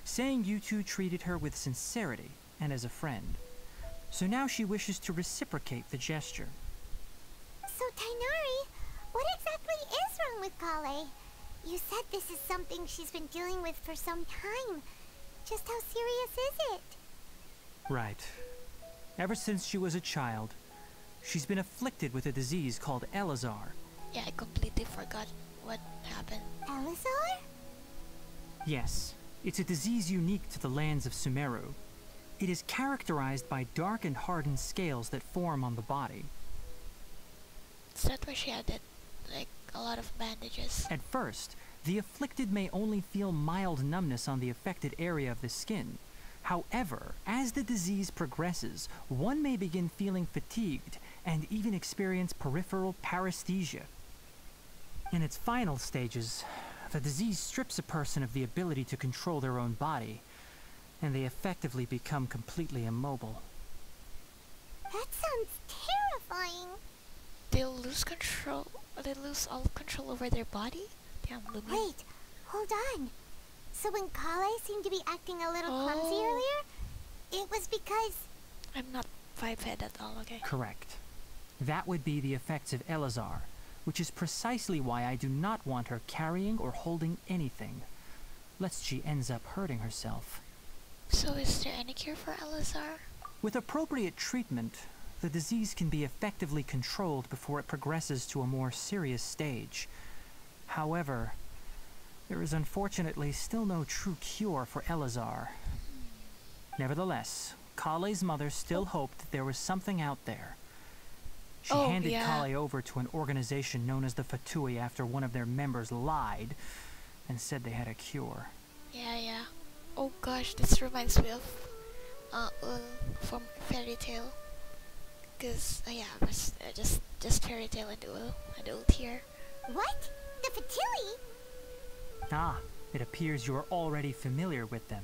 saying you two treated her with sincerity and as a friend. So now she wishes to reciprocate the gesture. So, Tighnari, what exactly is wrong with Collei? You said this is something she's been dealing with for some time. Just how serious is it? Right. Ever since she was a child, she's been afflicted with a disease called Elazar. Yeah, I completely forgot what happened. Elazar? Yes, it's a disease unique to the lands of Sumeru. It is characterized by dark and hardened scales that form on the body. Is that why she had that, like, a lot of bandages? At first, the afflicted may only feel mild numbness on the affected area of the skin. However, as the disease progresses, one may begin feeling fatigued and even experience peripheral paresthesia. In its final stages, the disease strips a person of the ability to control their own body, and they effectively become completely immobile. That sounds terrifying. They'll lose control. They lose all control over their body? Damn, Lumion. Wait, hold on. So when Collei seemed to be acting a little clumsy earlier, it was because... I'm not 5-head at all, okay? Correct. That would be the effects of Elazar, which is precisely why I do not want her carrying or holding anything, lest she ends up hurting herself. So is there any cure for Elazar? With appropriate treatment, the disease can be effectively controlled before it progresses to a more serious stage. However, there is unfortunately still no true cure for Elazar. Nevertheless, Collei's mother still hoped that there was something out there. She handed Collei over to an organization known as the Fatui after one of their members lied and said they had a cure. Yeah. Oh gosh, this reminds me of from Fairy Tail. Cause yeah, it was just Fairy Tail and Ul here. What? The Fatui? Ah, it appears you are already familiar with them.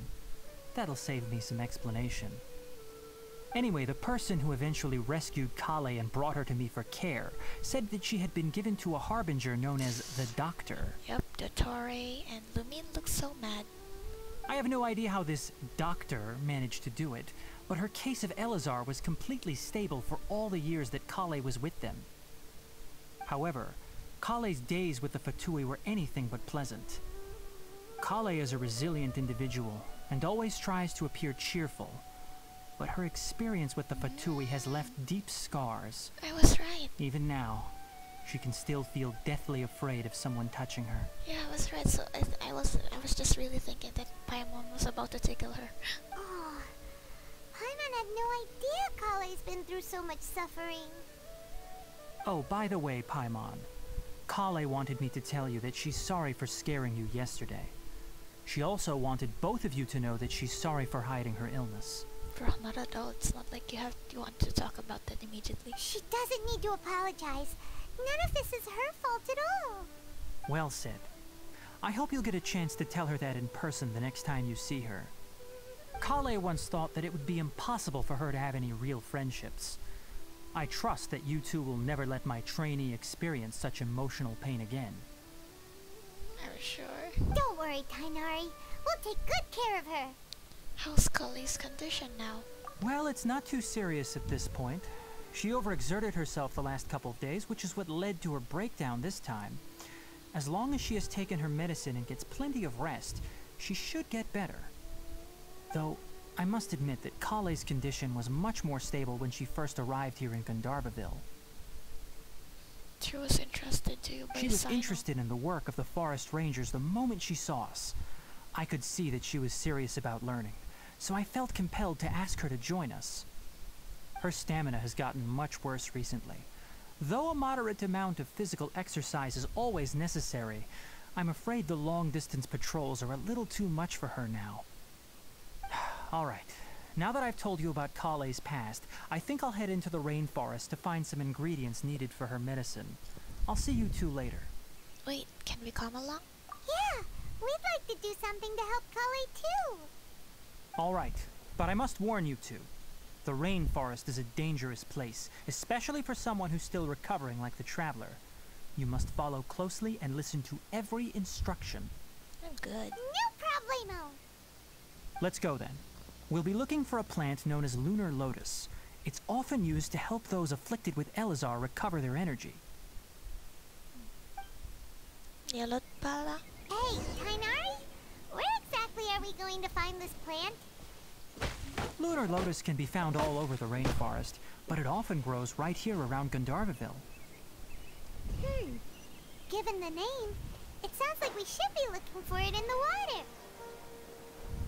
That'll save me some explanation. Anyway, the person who eventually rescued Collei and brought her to me for care said that she had been given to a harbinger known as the Doctor. Yep, Dottore and Lumion look so mad. I have no idea how this Doctor managed to do it, but her case of Elazar was completely stable for all the years that Collei was with them. However, Collei's days with the Fatui were anything but pleasant. Collei is a resilient individual and always tries to appear cheerful, but her experience with the Fatui has left deep scars. I was right. Even now, she can still feel deathly afraid of someone touching her. Yeah, I was right. So I was just really thinking that Paimon was about to tickle her. Oh, Paimon had no idea Collei's been through so much suffering. Oh, by the way, Paimon, Collei wanted me to tell you that she's sorry for scaring you yesterday. She also wanted both of you to know that she's sorry for hiding her illness. Bro, not at all. It's not like you want to talk about that immediately. She doesn't need to apologize. None of this is her fault at all. Well said. I hope you'll get a chance to tell her that in person the next time you see her. Collei once thought that it would be impossible for her to have any real friendships. I trust that you two will never let my trainee experience such emotional pain again. I'm sure. Don't worry, Tighnari. We'll take good care of her. How's Collei's condition now? Well, it's not too serious at this point. She overexerted herself the last couple of days, which is what led to her breakdown this time. As long as she has taken her medicine and gets plenty of rest, she should get better. Though, I must admit that Collei's condition was much more stable when she first arrived here in Gandharvaville. She was interested too by She was Cyno. interested in the work of the forest rangers the moment she saw us. I could see that she was serious about learning, so I felt compelled to ask her to join us. Her stamina has gotten much worse recently. Though a moderate amount of physical exercise is always necessary, I'm afraid the long-distance patrols are a little too much for her now. Alright, now that I've told you about Collei's past, I think I'll head into the rainforest to find some ingredients needed for her medicine. I'll see you two later. Wait, can we come along? Yeah, we'd like to do something to help Collei too. Alright, but I must warn you two. The rainforest is a dangerous place, especially for someone who's still recovering like the traveler. You must follow closely and listen to every instruction. I'm good. No problemo. Let's go then. We'll be looking for a plant known as lunar lotus. It's often used to help those afflicted with Elazar recover their energy. Yellow pala? Hey, Tighnari, where exactly are we going to find this plant? Lunar lotus can be found all over the rainforest, but it often grows right here around Gandharvaville. Given the name, it sounds like we should be looking for it in the water.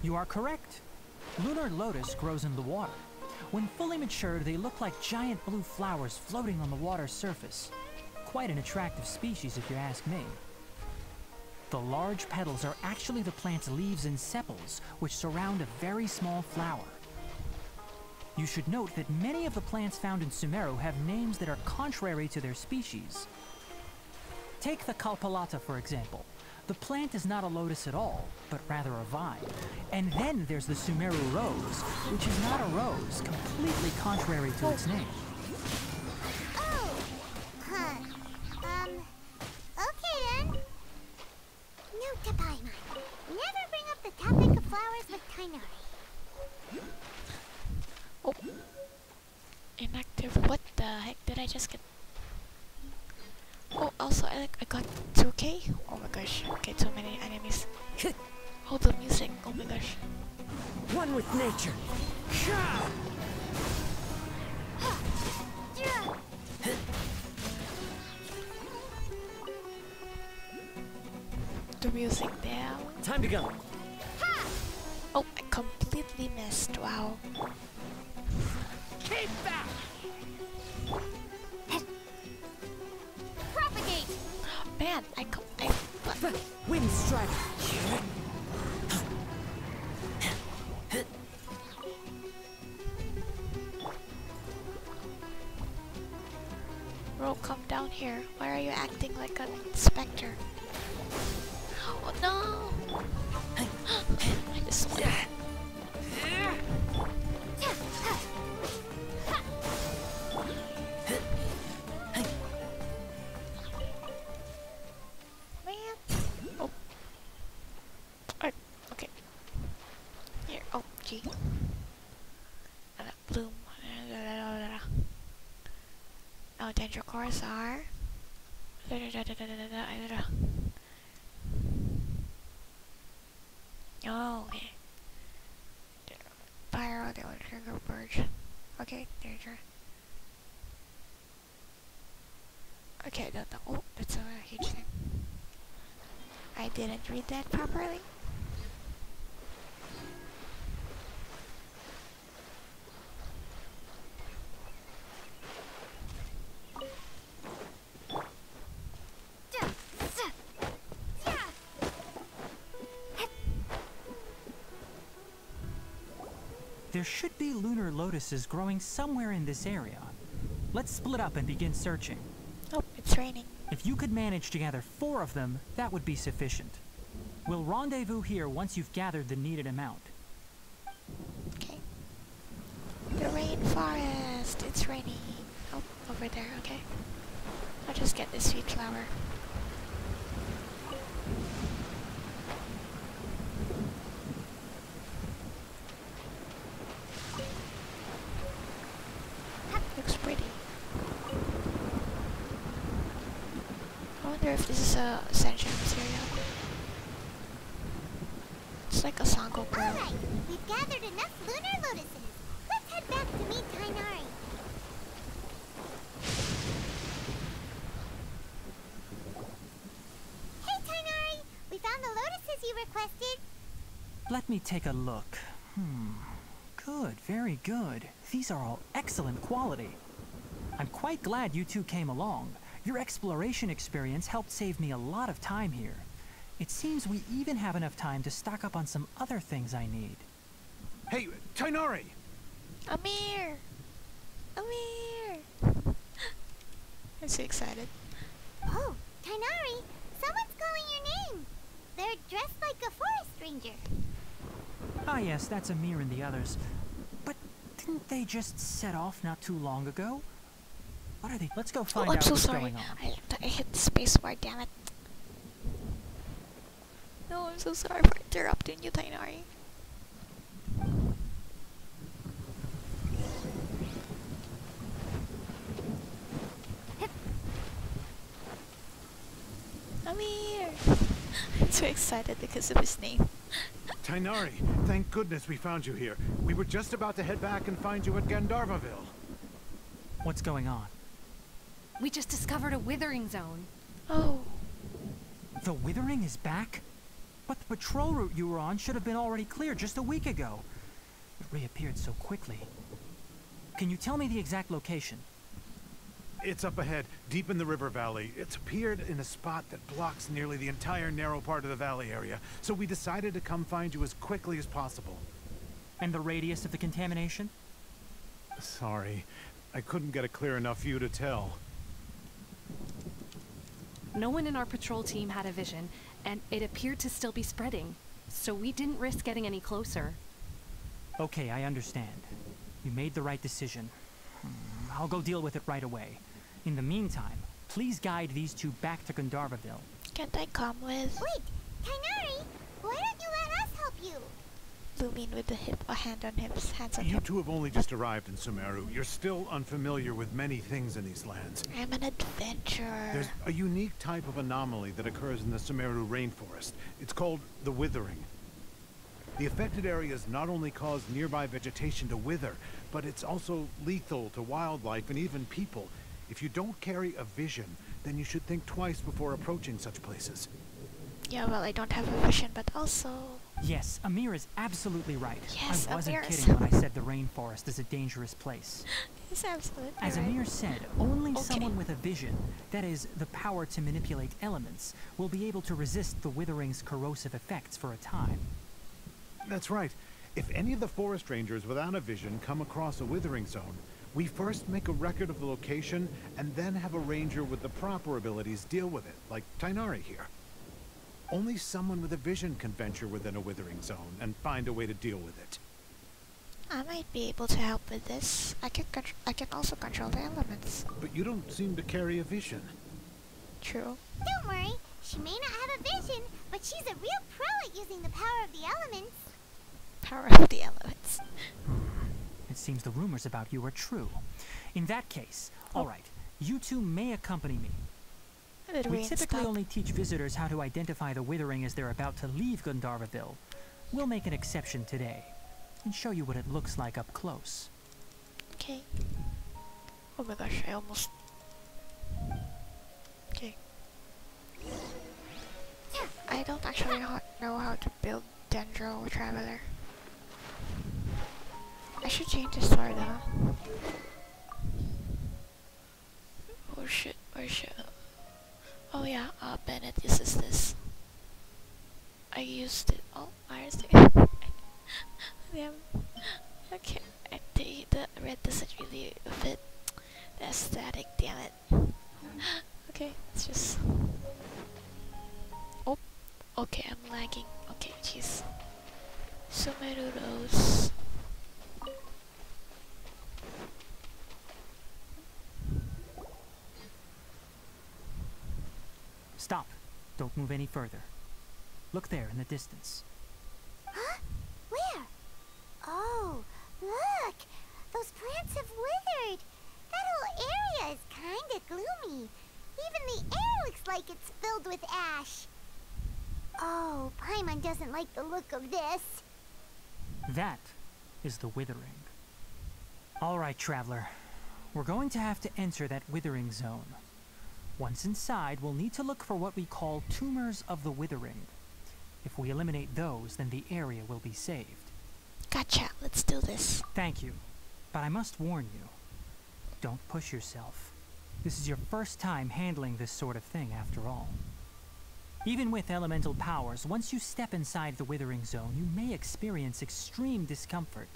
You are correct. Lunar lotus grows in the water. When fully matured, they look like giant blue flowers floating on the water's surface. Quite an attractive species if you ask me. The large petals are actually the plant's leaves and sepals, which surround a very small flower. You should note that many of the plants found in Sumeru have names that are contrary to their species. Take the Kalpalata, for example. The plant is not a lotus at all, but rather a vine. And then there's the Sumeru rose, which is not a rose, completely contrary to its name. Oh, okay then. Note to Paimon. Never bring up the topic of flowers with Tighnari. Oh. Inactive. What the heck did I just get? Oh, also I got 2K. Oh my gosh. Okay, too many enemies. Oh, the music. Oh my gosh. One with nature. The music down. Time to go. Oh, I completely missed. Wow. Keep back. Propagate! Man, Wind strike. Bro, come down here. Why are you acting like an inspector? Oh no! I just want to... Okay. Here. Oh, gee. Bloom. Oh, danger cores are. Oh, okay. Pyro, the trigger purge. Okay, danger. Okay, oh, that's a huge thing. I didn't read that properly. There should be lunar lotuses growing somewhere in this area. Let's split up and begin searching. Oh, it's raining. If you could manage to gather 4 of them, that would be sufficient. We'll rendezvous here once you've gathered the needed amount. it's raining. Oh, over there, okay. I'll just get this sweet flower. Looks pretty. I wonder if this is a ascension material. It's like a Sango pearl. Alright, we've gathered enough lunar lotuses. Let's head back to meet Tighnari. Hey Tighnari! We found the lotuses you requested. Let me take a look. Good, very good. These are all excellent quality. I'm quite glad you two came along. Your exploration experience helped save me a lot of time here. It seems we even have enough time to stock up on some other things I need. Hey, Tighnari! Amir! Amir! I'm so excited. Oh, Tighnari! Someone's calling your name. They're dressed like a forest ranger. Ah yes, that's Amir and the others. But didn't they just set off not too long ago? What are they? Let's go find Oh, I'm out so what's sorry. going on. I hit the spacebar, damn it. No, I'm so sorry for interrupting you, Tighnari. Amir! I'm so excited because of his name. Tighnari, thank goodness we found you here. We were just about to head back and find you at Gandharvaville. What's going on? We just discovered a withering zone. Oh, The Withering is back? But the patrol route you were on should have been already cleared just a week ago. It reappeared so quickly. Can you tell me the exact location? It's up ahead, deep in the river valley. It's appeared in a spot that blocks nearly the entire narrow part of the valley area, so we decided to come find you as quickly as possible. And the radius of the contamination? Sorry, I couldn't get a clear enough view to tell. No one in our patrol team had a vision, and it appeared to still be spreading, so we didn't risk getting any closer. Okay, I understand. You made the right decision. I'll go deal with it right away. In the meantime, please guide these two back to Gandharvaville. can't I come with Wait, Tighnari! Why don't you let us help you? Lumine with the hip, a hand on hips, hands on You hip? two have only just arrived in Sumeru. You're still unfamiliar with many things in these lands. I'm an adventurer. There's a unique type of anomaly that occurs in the Sumeru rainforest. It's called the withering. The affected areas not only cause nearby vegetation to wither, but it's also lethal to wildlife and even people. If you don't carry a vision, then you should think twice before approaching such places. Yeah, well, I don't have a vision, but also... Yes, Amir is absolutely right. Yes, I wasn't Amir is- kidding when I said the rainforest is a dangerous place. He's absolutely As right. Amir said, only Okay. someone with a vision, that is, the power to manipulate elements, will be able to resist the withering's corrosive effects for a time. That's right. If any of the forest rangers without a vision come across a withering zone, we first make a record of the location and then have a ranger with the proper abilities deal with it, like Tighnari here. Only someone with a vision can venture within a withering zone and find a way to deal with it. I might be able to help with this. I can also control the elements. But you don't seem to carry a vision. True. Don't worry, she may not have a vision, but she's a real pro at using the power of the elements. Power of the elements. It seems the rumors about you are true. In that case, all right, you two may accompany me. Did We rain typically stop? only teach visitors how to identify the withering as they're about to leave Gandharvaville. We'll make an exception today and show you what it looks like up close. Okay. Oh my gosh, I almost... Okay. I don't actually know how to build Dendro Traveler. I should change the sword, huh? Oh shit, oh shit. Oh yeah, Bennett uses this. I used it. Oh, where's it? Damn. Okay, the red doesn't really fit the aesthetic, damn it. Okay, it's just... Oh, okay, I'm lagging. Okay, jeez. Sumeru Rose. Stop. Don't move any further. Look there in the distance. Huh? Where? Oh, look! Those plants have withered. That whole area is kinda gloomy. Even the air looks like it's filled with ash. Oh, Paimon doesn't like the look of this. That is the withering. Alright, traveler. We're going to have to enter that withering zone. Once inside, we'll need to look for what we call tumors of the withering. If we eliminate those, then the area will be saved. Gotcha, let's do this. Thank you. But I must warn you. Don't push yourself. This is your first time handling this sort of thing, after all. Even with elemental powers, once you step inside the withering zone, you may experience extreme discomfort.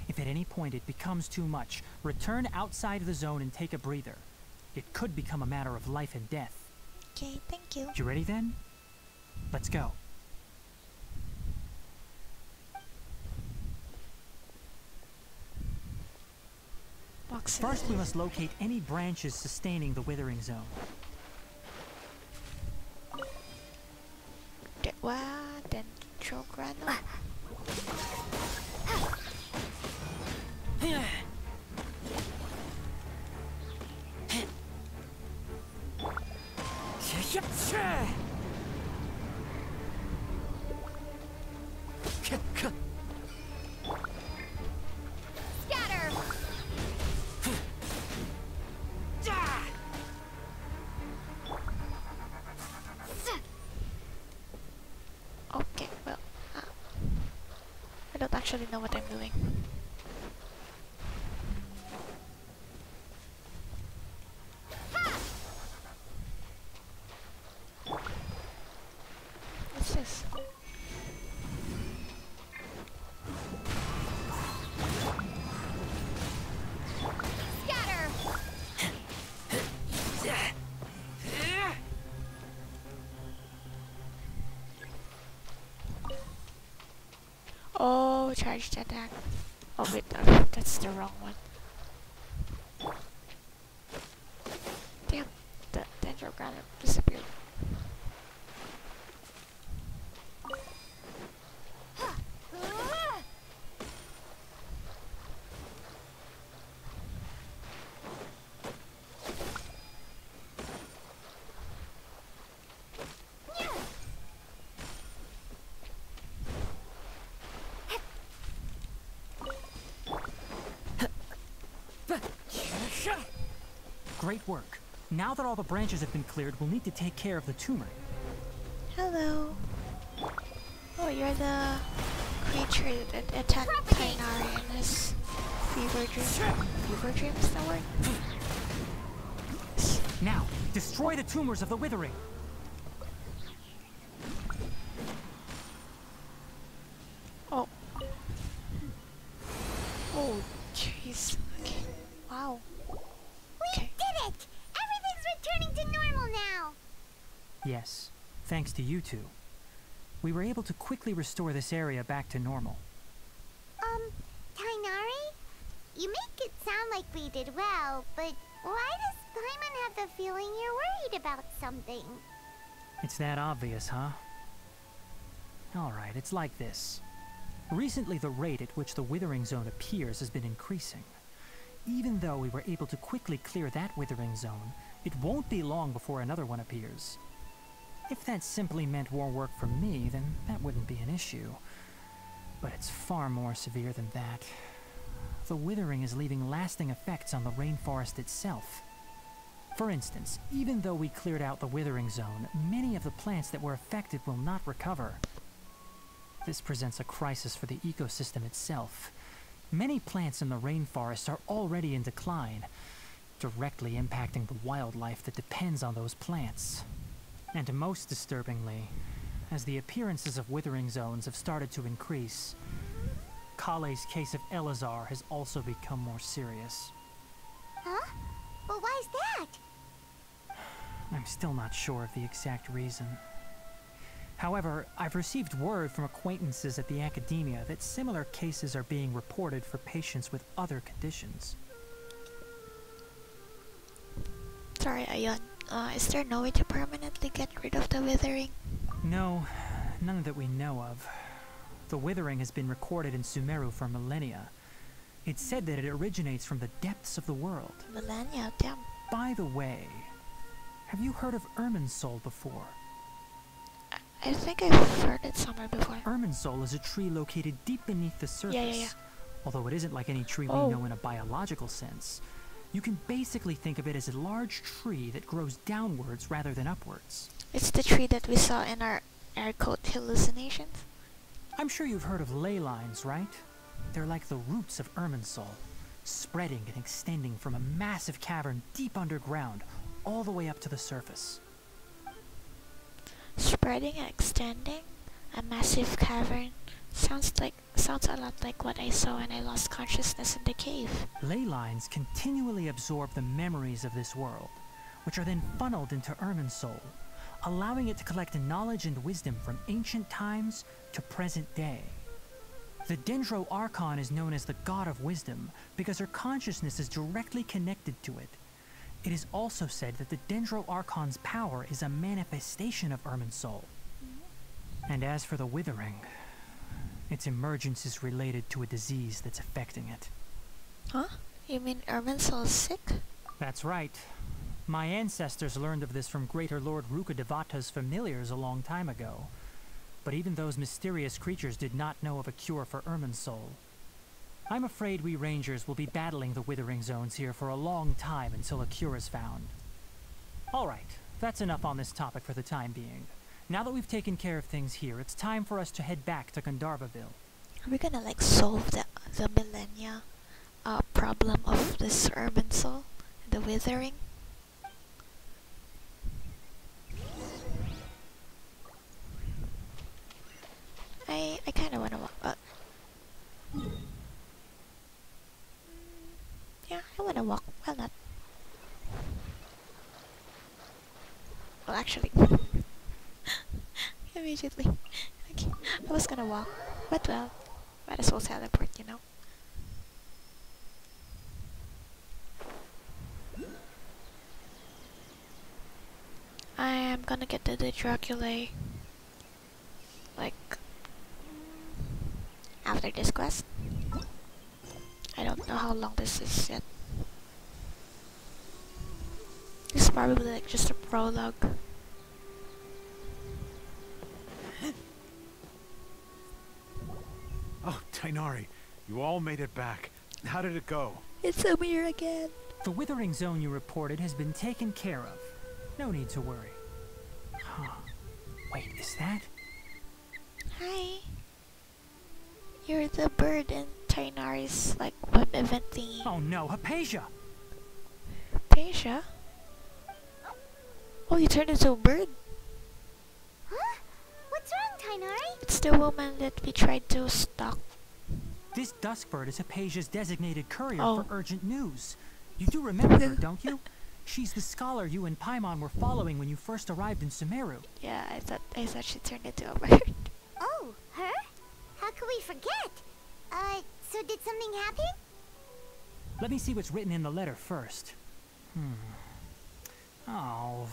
If at any point it becomes too much, return outside the zone and take a breather. It could become a matter of life and death. Okay, thank you. You ready then? Let's go. Boxes. First, we must locate any branches sustaining the withering zone. Dendro granule. Scatter! Okay, well, I don't actually know what I'm doing. What's this? Scatter! Oh, charged attack. Oh wait, that's the wrong one. Damn, the Dendro granite disappeared. Great work. Now that all the branches have been cleared, we'll need to take care of the tumor. Hello. Oh, you're the creature that attacked Tighnari in his fever dream. Fever dream is that word? Now, destroy the tumors of the withering. Oh. Oh, jeez. Okay. Wow. We did it! Everything's returning to normal now! Yes, thanks to you two. We were able to quickly restore this area back to normal. Tighnari? You make it sound like we did well, but why does Paimon have the feeling you're worried about something? It's that obvious, huh? Alright, it's like this. Recently, the rate at which the withering zone appears has been increasing. Even though we were able to quickly clear that withering zone, it won't be long before another one appears. If that simply meant more work for me, then that wouldn't be an issue. But it's far more severe than that. The withering is leaving lasting effects on the rainforest itself. For instance, even though we cleared out the withering zone, many of the plants that were affected will not recover. This presents a crisis for the ecosystem itself. Many plants in the rainforest are already in decline, directly impacting the wildlife that depends on those plants. And most disturbingly, as the appearances of withering zones have started to increase, Collei's case of Elazar has also become more serious. Huh? But why's that? I'm still not sure of the exact reason. However, I've received word from acquaintances at the academia that similar cases are being reported for patients with other conditions. Sorry, Ayan. Is there no way to permanently get rid of the withering? No, none that we know of. The withering has been recorded in Sumeru for millennia. It's said that it originates from the depths of the world. Millennia, damn. By the way, have you heard of Irminsul before? I think I've heard it somewhere before. Irminsul is a tree located deep beneath the surface. Yeah. Although it isn't like any tree we know in a biological sense. You can basically think of it as a large tree that grows downwards rather than upwards. It's the tree that we saw in our air coat hallucinations. I'm sure you've heard of ley lines, right? They're like the roots of Irminsul, spreading and extending from a massive cavern deep underground, all the way up to the surface. Spreading and extending? A massive cavern? Sounds a lot like what I saw when I lost consciousness in the cave. Ley lines continually absorb the memories of this world, which are then funneled into Irminsul, allowing it to collect knowledge and wisdom from ancient times to present day. The Dendro Archon is known as the God of Wisdom because her consciousness is directly connected to it. It is also said that the Dendro Archon's power is a manifestation of Irminsul. And as for the Withering, its emergence is related to a disease that's affecting it. Huh? You mean Irminsul is sick? That's right. My ancestors learned of this from Greater Lord Rukkhadevata's familiars a long time ago. But even those mysterious creatures did not know of a cure for Irminsul. I'm afraid we rangers will be battling the Withering Zones here for a long time until a cure is found. Alright, that's enough on this topic for the time being. Now that we've taken care of things here, it's time for us to head back to Gandharvaville. Are we gonna like solve the millennia problem of this Irminsul, the withering? I kind of want to walk. Yeah, I want to walk. Well, not. Well, actually, immediately. Okay, I was gonna walk, but well, might as well teleport, you know. I am gonna get to the Draculae, like, after this quest. I don't know how long this is yet. This is probably like just a prologue. Oh, Tighnari, you all made it back. How did it go? It's Sumeru again. The Withering Zone you reported has been taken care of. No need to worry. Huh. Wait, is that? Hi. You're the bird in Tighnari's like web event thingy. Oh no, Hypatia! Hypatia? Oh, you turned into a bird? Huh? What's wrong, Tighnari? It's the woman that we tried to stalk. This Duskbird is Hypatia's designated courier Oh. for urgent news. You do remember her, don't you? She's the scholar you and Paimon were following when you first arrived in Sumeru. Yeah, I thought she turned into a bird. Oh, her? How could we forget? So did something happen? Let me see what's written in the letter first. Oh.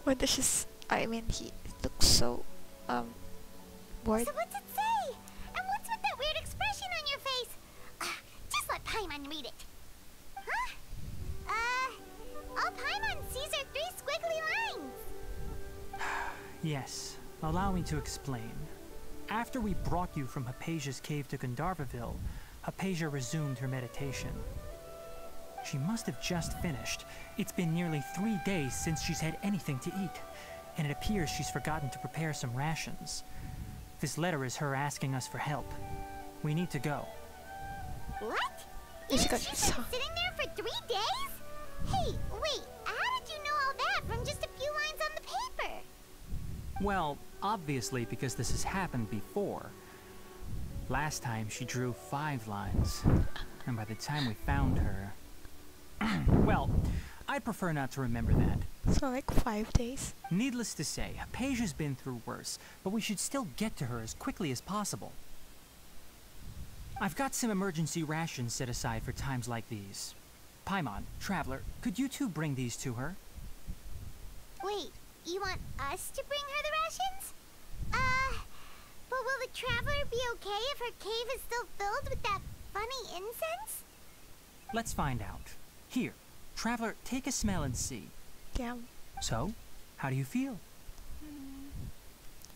What does she I mean, he looks so, bored. So what's it say? And what's with that weird expression on your face? Just let Paimon read it. Huh? All Paimon sees are 3 squiggly lines. Yes, allow me to explain. After we brought you from Hypatia's cave to Gandharvaville, Hypatia resumed her meditation. She must have just finished. It's been nearly 3 days since she's had anything to eat, and it appears she's forgotten to prepare some rations. This letter is her asking us for help. We need to go. What? Is she She's got- been sitting there for 3 days? Hey, wait, how did you know all that from just a few lines on the paper? Well, obviously because this has happened before. Last time she drew 5 lines, and by the time we found her... well, I'd prefer not to remember that. So like 5 days. Needless to say, Hypatia's been through worse, but we should still get to her as quickly as possible. I've got some emergency rations set aside for times like these. Paimon, Traveler, could you two bring these to her? Wait, you want us to bring her the rations? But will the traveler be okay if her cave is still filled with that funny incense? Let's find out. Here, traveler, take a smell and see. Damn. So, how do you feel?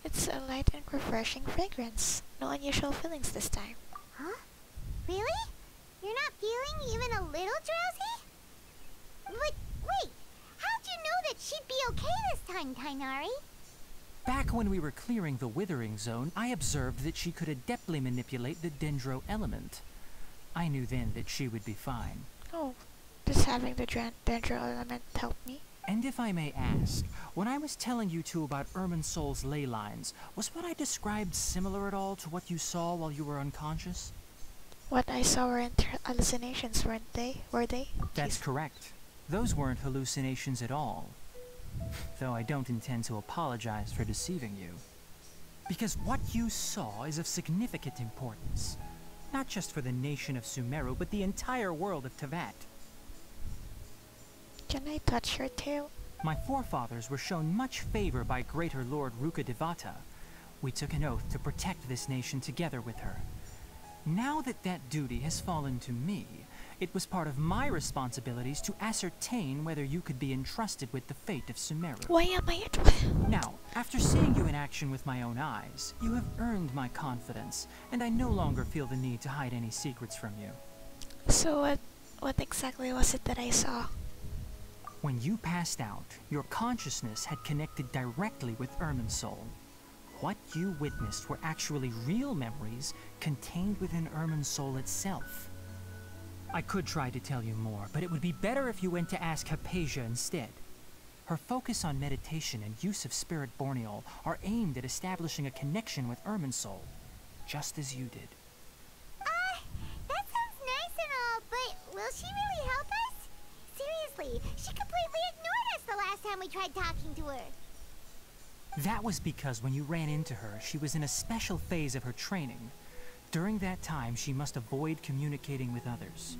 It's a light and refreshing fragrance. No unusual feelings this time. Huh? Really? You're not feeling even a little drowsy? But wait, how'd you know that she'd be okay this time, Tighnari? Back when we were clearing the withering zone, I observed that she could adeptly manipulate the dendro element. I knew then that she would be fine. Oh, does having the dendro element help me? And if I may ask, when I was telling you two about Irminsol's ley lines, was what I described similar at all to what you saw while you were unconscious? What I saw were hallucinations, weren't they? Were they? That's correct. Those weren't hallucinations at all. Though I don't intend to apologize for deceiving you. Because what you saw is of significant importance. Not just for the nation of Sumeru, but the entire world of Teyvat. Can I touch her tail? My forefathers were shown much favor by Greater Lord Rukkhadevata. We took an oath to protect this nation together with her. Now that that duty has fallen to me, it was part of my responsibilities to ascertain whether you could be entrusted with the fate of Sumeru. Why am I Now, after seeing you in action with my own eyes, you have earned my confidence, and I no longer feel the need to hide any secrets from you. So what exactly was it that I saw? When you passed out, your consciousness had connected directly with Irminsul. What you witnessed were actually real memories contained within Irminsul itself. I could try to tell you more, but it would be better if you went to ask Hypatia instead. Her focus on meditation and use of Spirit Borneol are aimed at establishing a connection with Irminsul, just as you did. That sounds nice and all, but will she really help us? Seriously, she completely ignored us the last time we tried talking to her. That was because when you ran into her, she was in a special phase of her training. During that time, she must avoid communicating with others.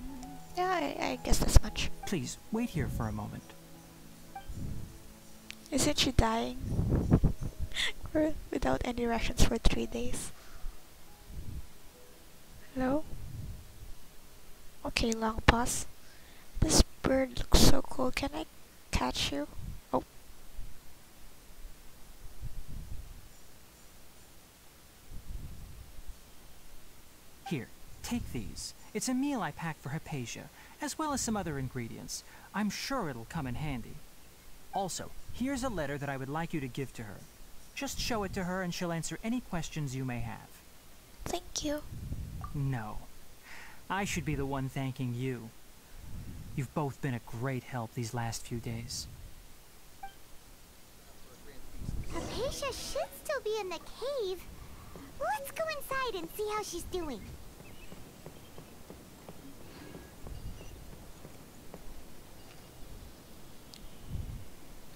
Yeah, I guess that's much. Please, wait here for a moment. Isn't she dying? Or without any rations for 3 days? Hello? Okay, long pause. This bird looks so cool. Can I catch you? Oh. Here, take these. It's a meal I packed for Hypatia, as well as some other ingredients. I'm sure it'll come in handy. Also, here's a letter that I would like you to give to her. Just show it to her and she'll answer any questions you may have. Thank you. No. I should be the one thanking you. You've both been a great help these last few days. Hypatia should still be in the cave. Let's go inside and see how she's doing.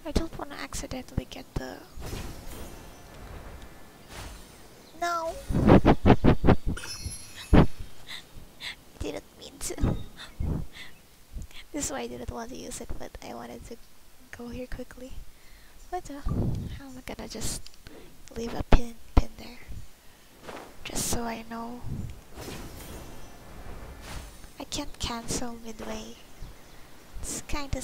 I don't want to accidentally get the... No! Didn't mean to. This is why I didn't want to use it, but I wanted to go here quickly. But how am I gonna just leave a pin there? Just so I know. I can't cancel midway. It's kinda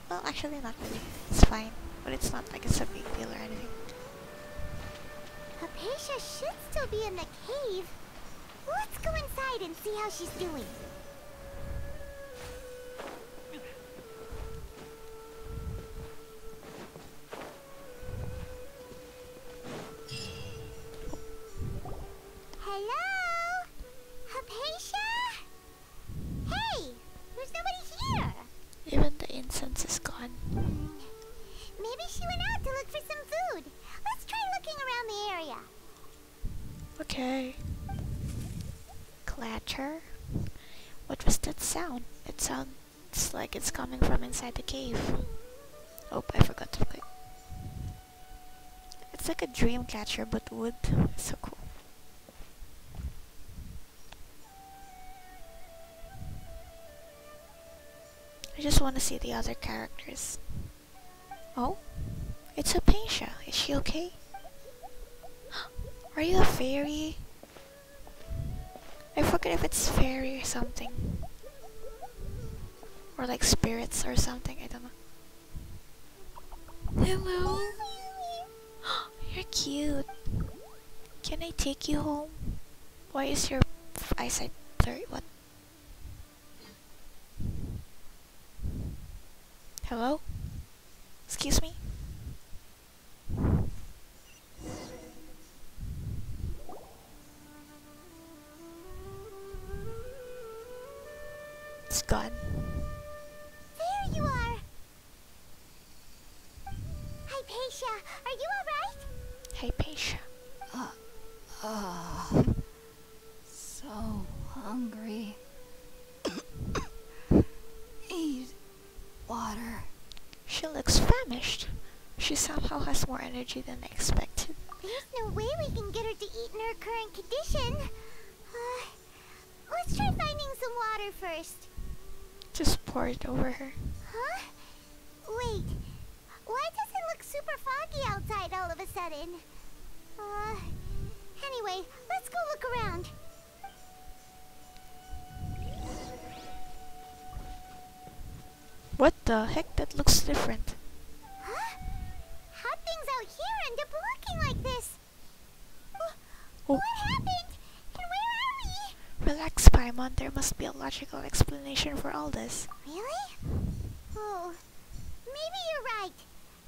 well, actually not really. It's fine, but it's not like it's a big deal or anything. Hypatia should still be in the cave. Let's go inside and see how she's doing. Hello? Hypatia? Hey! There's nobody here! Even the incense is gone. Maybe she went out to look for some food. Let's try looking around the area. Okay. Clatter. What was that sound? It sounds like it's coming from inside the cave. Oh, I forgot to click. It's like a dream catcher, but wood. It's so cool. I just want to see the other characters. Oh? It's Apatia. Is she okay? Are you a fairy? I forget if it's fairy or something. Or like spirits or something, I don't know. Hello? You're cute. Can I take you home? Why is your eyesight blurry? What? Hello? Excuse me? It's gone. There you are! Hypatia, are you alright? Hey, Paisha. So hungry. Eat water. She looks famished. She somehow has more energy than I expected. There's no way we can get her to eat in her current condition. Let's try finding some water first. Just pour it over her. Huh? Wait. Why does it look super foggy outside all of a sudden? Anyway, let's go look around. What the heck? That looks different. Huh? How'd things out here end up looking like this? Oh. What happened? And where are we? Relax, Paimon. There must be a logical explanation for all this. Really? Oh, maybe you're right.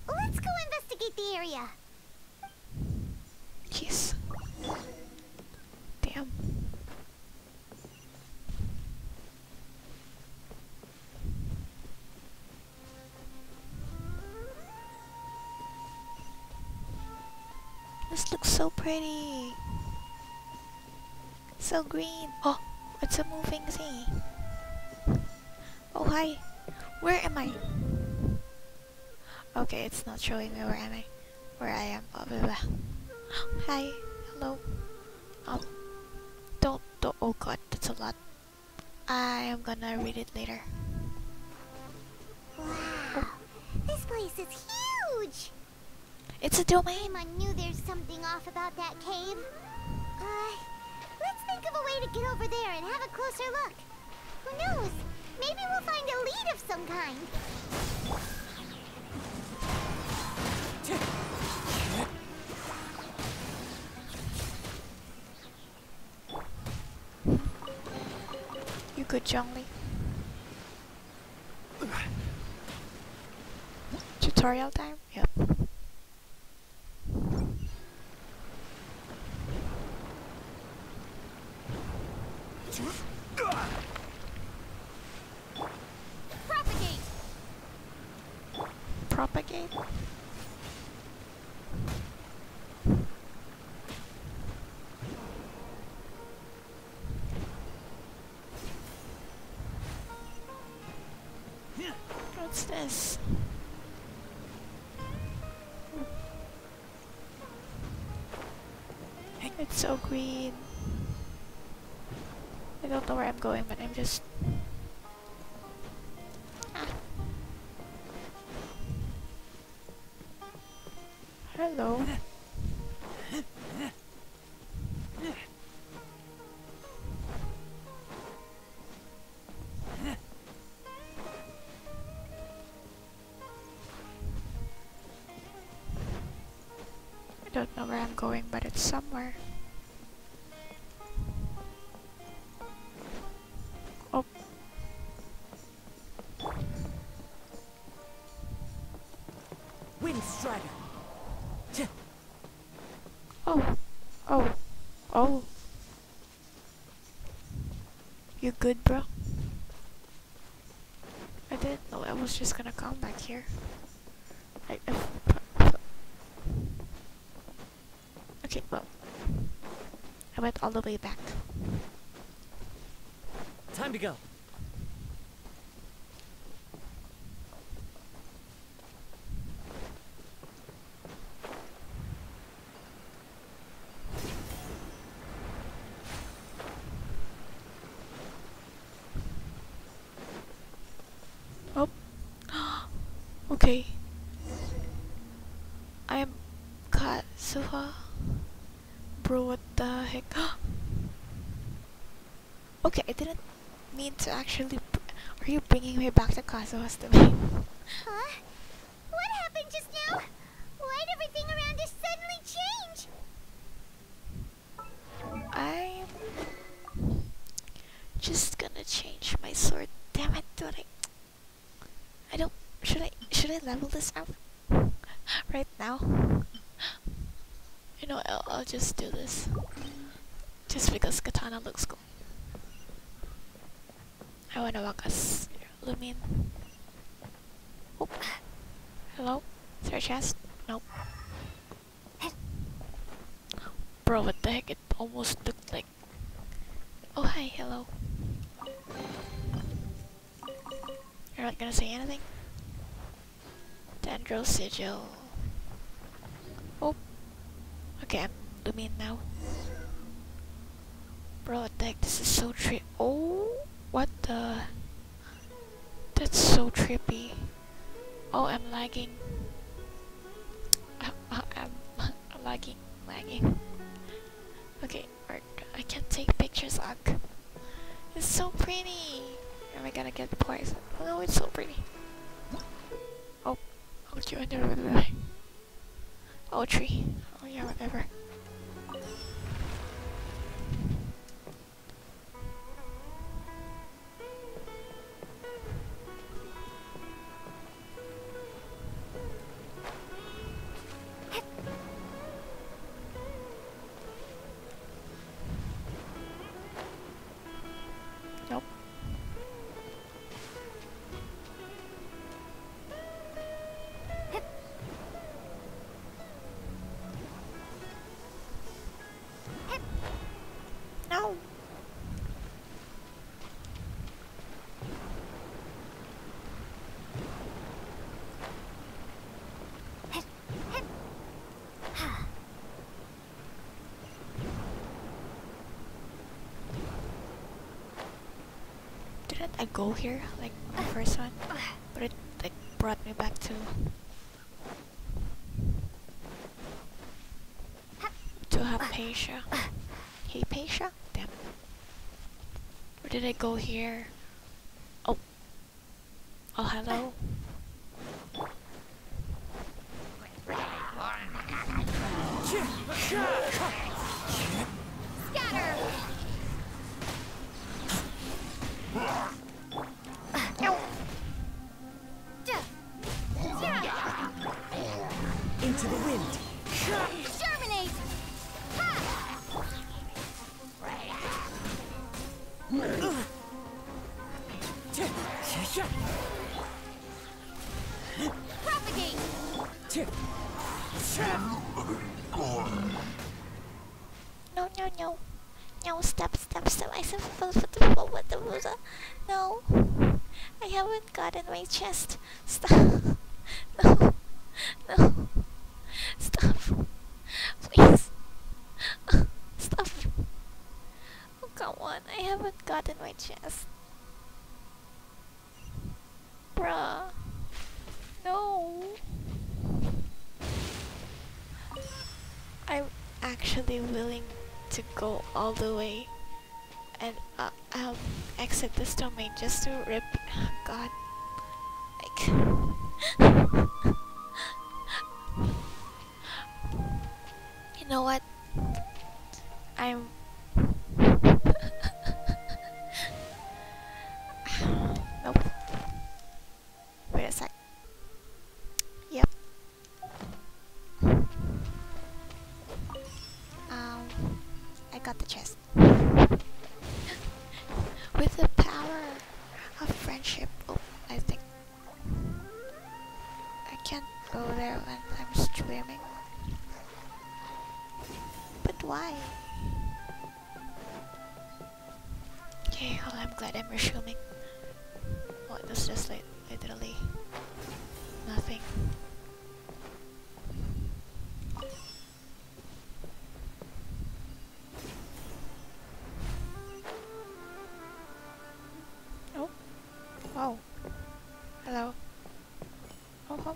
Let's go investigate the area. Jeez. Damn. This looks so pretty. So green. Oh, it's a moving thing. Oh, hi. Where am I? Okay, it's not showing me where am I. Where I am. Blah, blah, blah. Hi. Hello. Don't. Oh god, that's a lot. I am gonna read it later. Wow. This place is huge. It's a domain. Paimon knew there's something off about that cave. Let's think of a way to get over there and have a closer look. Who knows? Maybe we'll find a lead of some kind. You good, Zhongli? Tutorial time? Yep. Propagate! Propagate? What's this? It's so green. I don't know where I'm going, but I'm just... Ah. Hello. I don't know where I'm going, but it's somewhere. Oh. Wind Strider. Oh. Oh. Oh. You good, bro? I didn't know I was just gonna come back here. Okay, well. I went all the way back. Time to go. Oh. Okay. Kazuha? Bro, what the heck? Okay, I didn't mean to actually. Are you bringing me back to Kazuha's domain? Huh? What happened just now? Why'd everything around us suddenly change? I'm just gonna change my sword. Damn it, do I don't. Should I level this up right now? You know, I'll just do this. Just because katana looks cool. I wanna walk us Lumine. Oop. Hello? Is there a chest? Nope. Bro, what the heck? It almost looked like. Oh, hi, hello. You're not gonna say anything? Dendro Sigil. Oh. Okay, I'm Lumine now. Bro, what the heck? This is so oh, what the? That's so trippy. Oh, I'm lagging. I'm lagging. Okay, I can't take pictures, ugh. It's so pretty. Am I gonna get poisoned? Oh no, it's so pretty. Oh, you under. Oh, tree. Oh yeah, whatever. Nope. No. Didn't I go here like the first one? But it like brought me back to Hypatia. Hypatia? Damn. Or did I go here? Oh. Oh, hello. Scatter! Into the wind. Exterminate! Propagate! No. No, stop. I said, no. I haven't gotten my chest. Stop. No. Stop. Please. Stop. Oh, come on. I haven't gotten my chest. Bruh. No. I'm actually willing to go all the way and exit this domain just to rip. God. Like. You know what? I'm. Nope. Wait a sec. Yep. I got the chest. With the power of friendship. Oh, I think I can't go there when I'm streaming. But why? Okay, well, I'm glad I'm resuming. Well, it was just like literally nothing. Oh, wow. Hello. Oh.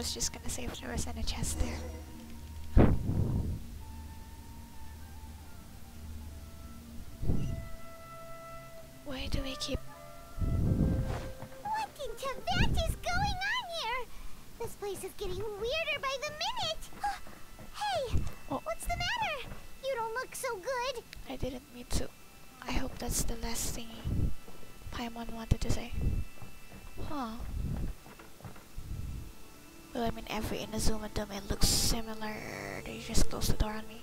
was just gonna say if there was any chest there. Why do we keep... What in Tibet is going on here? This place is getting weirder by the minute. Hey, Oh. what's the matter? You don't look so good. I didn't mean to. I hope that's the last thing Paimon wanted to say. Huh. Well, I mean, every Inazuma domain looks similar. They just closed the door on me.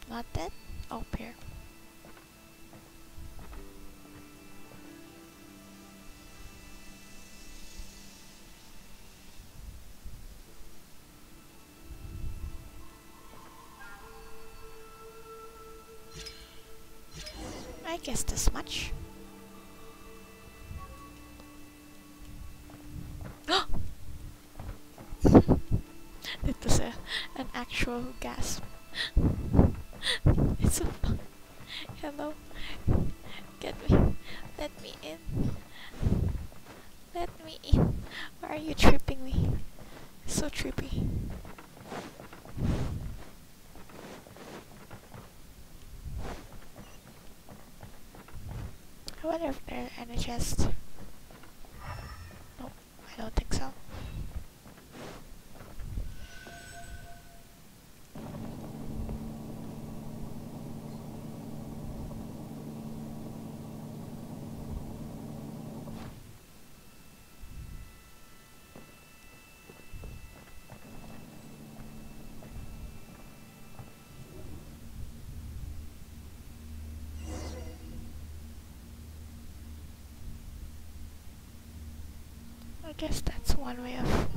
Not dead? Oh, here. I guess this much. It was an actual gasp. It's a... Hello? Get me. Let me in. Let me in. Why are you tripping me? So trippy. I wonder if there are any chests. Nope, I don't think so. I guess that's one way of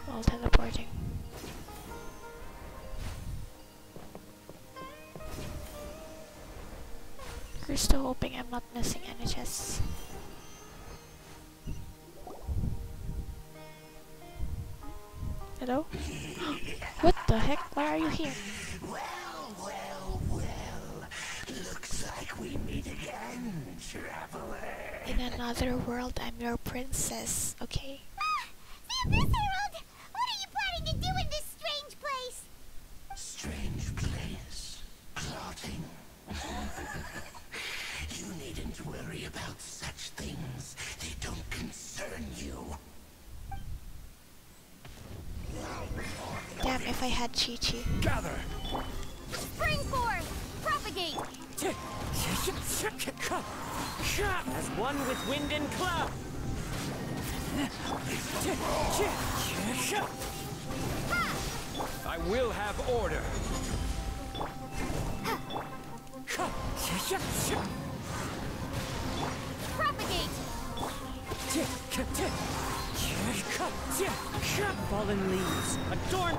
while teleporting. You're still hoping I'm not missing any chests. Hello? What the heck? Why are you here? Well. Looks like we meet again, traveler. In another world, I'm your princess, okay? The Abyss Herald! What are you planning to do in this strange place? Strange place. Plotting. You needn't worry about such things. They don't concern you. Damn, if I had Chi-Chi. Gather! Spring forth! Propagate! As one with wind and cloud. I will have order. Propagate! Fallen leaves. Adorn.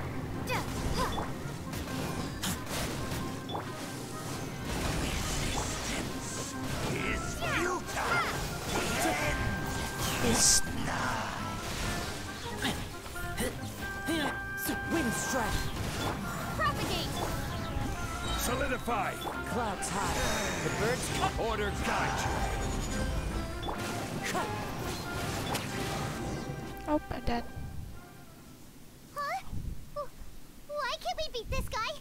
Is Wind strike. Propagate! Solidify. Clouds high. The birds cut. Order guide oh, I'm dead. Huh? Why can't we beat this guy?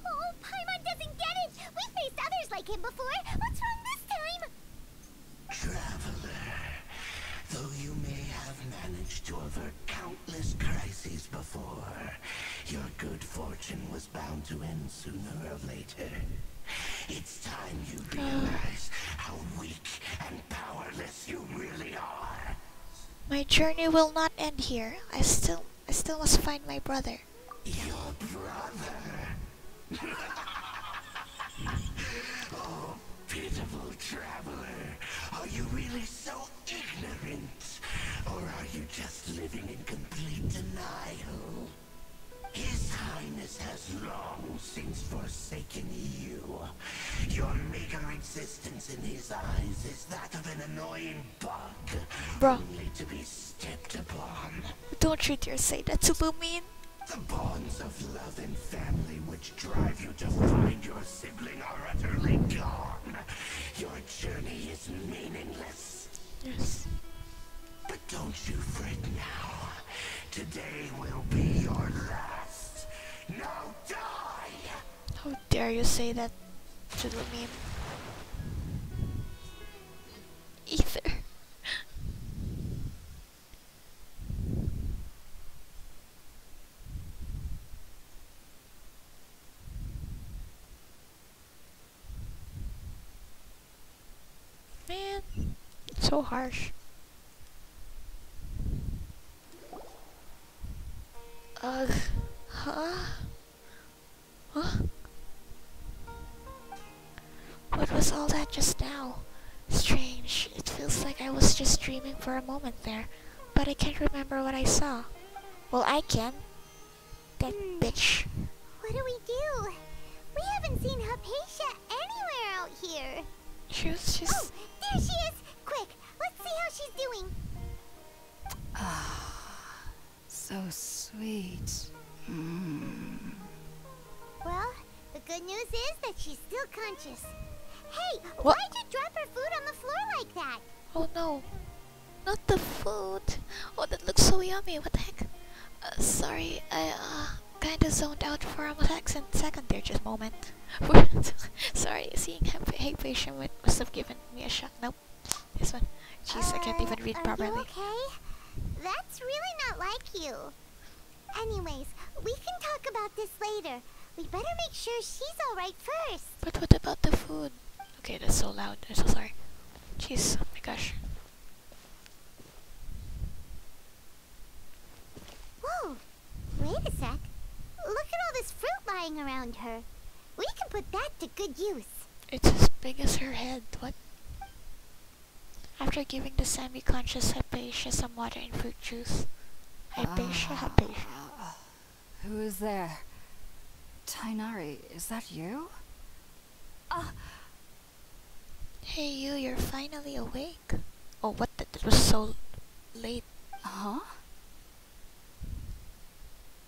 Oh, Paimon doesn't get it! We faced others like him before! What's wrong this time? Traveler, though you may have managed to avert countless crises before, your good fortune was bound to end sooner or later. It's time you realize how weak and powerless you really are. My journey will not end here. I still must find my brother. Your brother? Oh, pitiful traveler. Are you really so ignorant? Or are you just living in complete denial? His Highness has long since forsaken you. Your meager existence in his eyes is that of an annoying bug, Bro. only to be stepped upon. Don't treat your Seidatsubu mean. The bonds of love and family which drive you to find your sibling are utterly gone. Your journey is meaningless. Yes. But don't you fret now. Today will be your last. Now die! How dare you say that to the meme? Ether. Man, it's so harsh. Ugh. Huh? Huh? What was all that just now? Strange. It feels like I was just dreaming for a moment there, but I can't remember what I saw. Well, I can. That bitch. What do we do? We haven't seen Hypatia anywhere out here. She was just... Oh, there she is! Quick, let's see how she's doing. So sweet. Well, the good news is that she's still conscious. Hey, What? why'd you drop her food on the floor like that? Oh no. Not the food. Oh, that looks so yummy. What the heck? Sorry, I kinda zoned out for a second there, just a moment. Sorry, seeing Hypatia must have given me a shock. Nope. This one. Jeez, I can't even read properly. Are you okay? That's really not like you. Anyways, we can talk about this later. We better make sure she's alright first. But what about the food? Okay, that's so loud. I'm so sorry. Jeez, oh my gosh. Whoa, wait a sec. Look at all this fruit lying around her. We can put that to good use. It's as big as her head. What? After giving the semi-conscious Hypatia some water and fruit juice. Hypatia. Who is there? Tighnari, is that you? Hey you, you're finally awake. Oh, what? That was so late. Huh?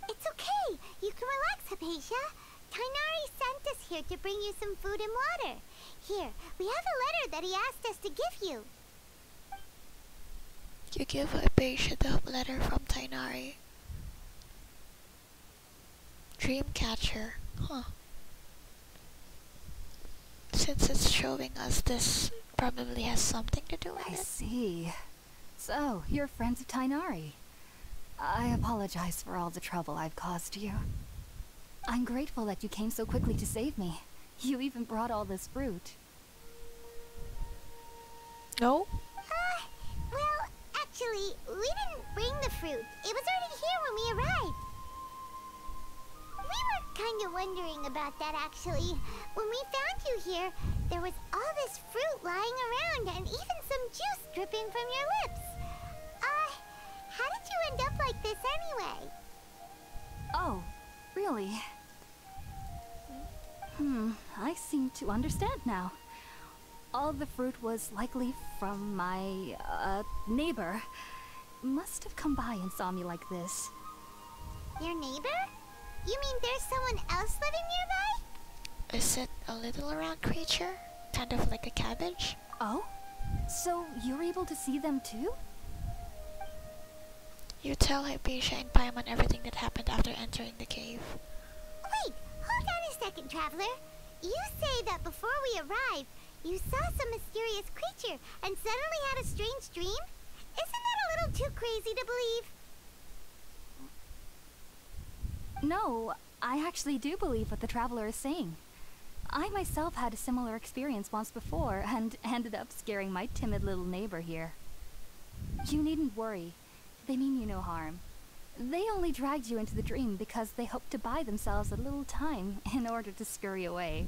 It's okay. You can relax, Hypatia. Tighnari sent us here to bring you some food and water. Here, we have a letter that he asked us to give you. You give Hypatia the letter from Tighnari. Dreamcatcher. Huh. Since it's showing us this, probably has something to do with I it. see. So, you're friends of Tighnari. I apologize for all the trouble I've caused you. I'm grateful that you came so quickly to save me. You even brought all this fruit. No? Well, actually, we didn't bring the fruit. It was already here when we arrived. We were kind of wondering about that, actually. When we found you here, there was all this fruit lying around and even some juice dripping from your lips. How did you end up like this anyway? Oh, really? I seem to understand now. All the fruit was likely from my, neighbor. Must have come by and saw me like this. Your neighbor? You mean there's someone else living nearby? Is it a little round creature? Kind of like a cabbage? Oh? So you're able to see them too? You tell Hypatia and Paimon everything that happened after entering the cave. Wait, hold on a second, Traveler. You say that before we arrived, you saw some mysterious creature and suddenly had a strange dream? Isn't that a little too crazy to believe? No, I actually do believe what the Traveler is saying. I myself had a similar experience once before and ended up scaring my timid little neighbor here. You needn't worry. They mean you no harm. They only dragged you into the dream because they hoped to buy themselves a little time in order to scurry away.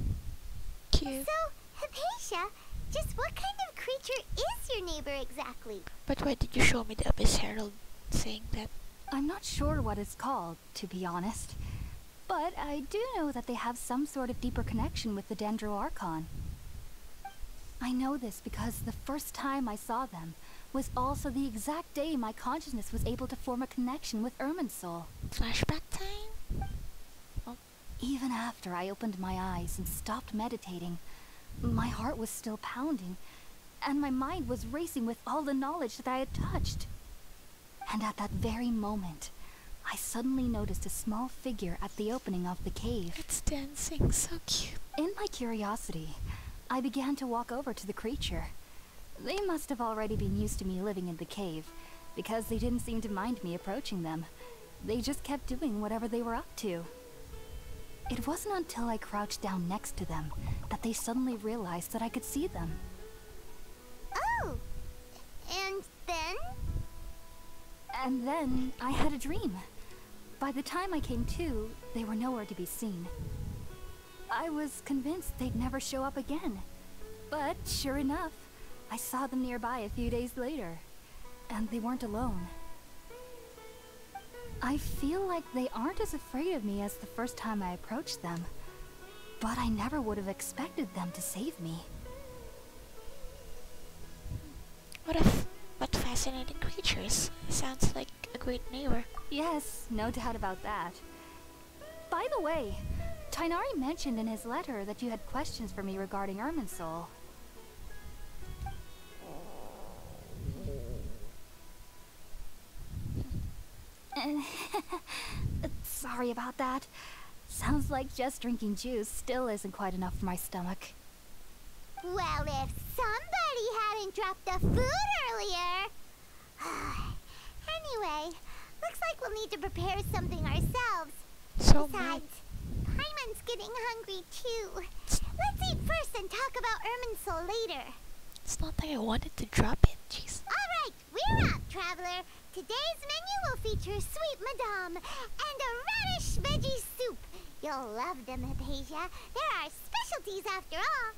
Cute. So, Hypatia, just what kind of creature is your neighbor exactly? But why did you show me the Abyss Herald saying that? I'm not sure what it's called, to be honest. But I do know that they have some sort of deeper connection with the Dendro Archon. I know this because the first time I saw them was also the exact day my consciousness was able to form a connection with Irmin's soul. Flashback time? Even after I opened my eyes and stopped meditating, my heart was still pounding, and my mind was racing with all the knowledge that I had touched. And at that very moment, I suddenly noticed a small figure at the opening of the cave. It's dancing, so cute. In my curiosity, I began to walk over to the creature. They must have already been used to me living in the cave, because they didn't seem to mind me approaching them. They just kept doing whatever they were up to. It wasn't until I crouched down next to them that they suddenly realized that I could see them. Oh! And then? And then I had a dream. By the time I came to, they were nowhere to be seen. I was convinced they'd never show up again. But sure enough, I saw them nearby a few days later. And they weren't alone. I feel like they aren't as afraid of me as the first time I approached them. But I never would have expected them to save me. What fascinating creatures. Sounds like a great neighbor. Yes, no doubt about that. By the way, Tighnari mentioned in his letter that you had questions for me regarding Irminsul. Sorry about that. Sounds like just drinking juice still isn't quite enough for my stomach. Well, if somebody hadn't dropped the food earlier... Anyway, looks like we'll need to prepare something ourselves. So Besides, Paimon's getting hungry too. Let's eat first and talk about Irminsul later. It's not like I wanted to drop it, jeez. Alright, we're out, traveler. Today's menu will feature sweet madame and a radish veggie soup. You'll love them, Hypatia. They're our specialties after all.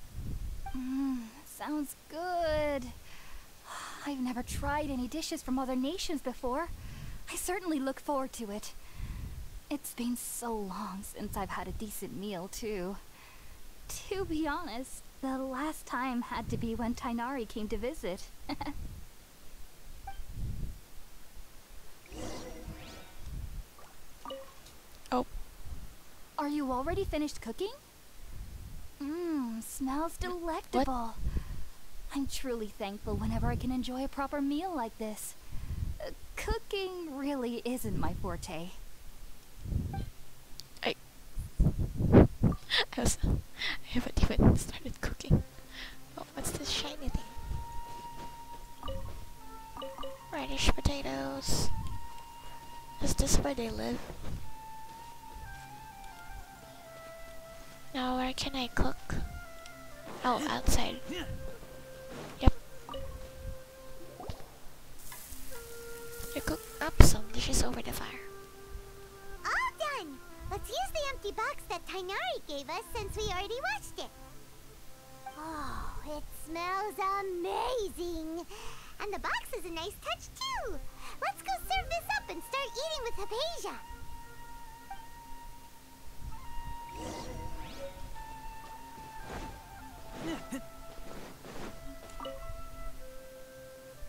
Sounds good. I've never tried any dishes from other nations before. I certainly look forward to it. It's been so long since I've had a decent meal, too. To be honest, the last time had to be when Tighnari came to visit. Oh. Are you already finished cooking? Smells delectable. What? I'm truly thankful whenever I can enjoy a proper meal like this. Cooking really isn't my forte. I haven't even started cooking. Oh, what's this shiny thing? Radish potatoes. Is this where they live? Now where can I cook? Oh, outside. Yep. I cooked up some dishes over the fire. All done. Let's use the empty box that Tighnari gave us since we already washed it. Oh, it smells amazing. And the box is a nice touch too. Let's go serve this up and start eating with Hypatia.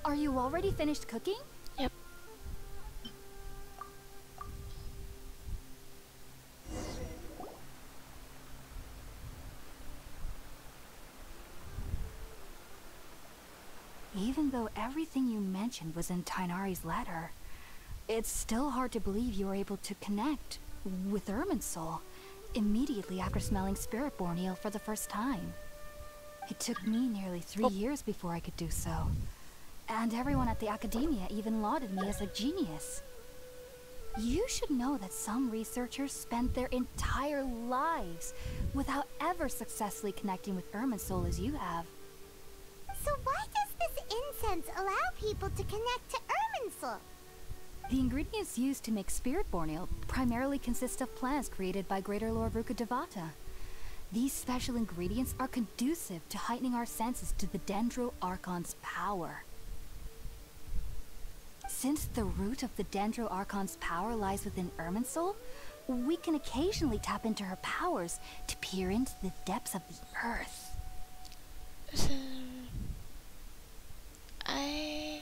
Are you already finished cooking? Yep. Even though everything you mentioned was in Tighnari's letter, it's still hard to believe you were able to connect with Irminsul immediately after smelling Spiritborn eel for the first time. It took me nearly 3 years before I could do so. And everyone at the Academia even lauded me as a genius. You should know that some researchers spend their entire lives without ever successfully connecting with Irminsul as you have. So why does this incense allow people to connect to Irminsul? The ingredients used to make Spiritborn eel primarily consist of plants created by Greater Lord Rukkhadevata. These special ingredients are conducive to heightening our senses to the Dendro Archon's power. Since the root of the Dendro Archon's power lies within Irminsul, we can occasionally tap into her powers to peer into the depths of the earth.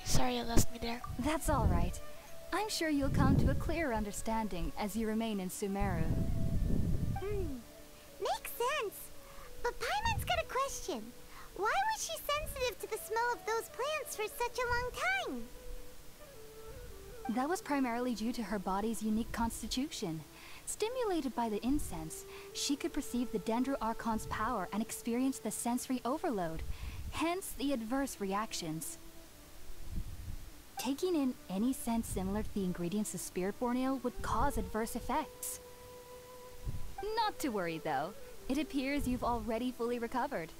Sorry, you lost me there. That's all right. I'm sure you'll come to a clearer understanding as you remain in Sumeru. question. Why was she sensitive to the smell of those plants for such a long time? That was primarily due to her body's unique constitution. Stimulated by the incense, she could perceive the Dendro Archon's power and experience the sensory overload, hence the adverse reactions. Taking in any scent similar to the ingredients of Spiritborn Ale would cause adverse effects. Not to worry though, it appears you've already fully recovered.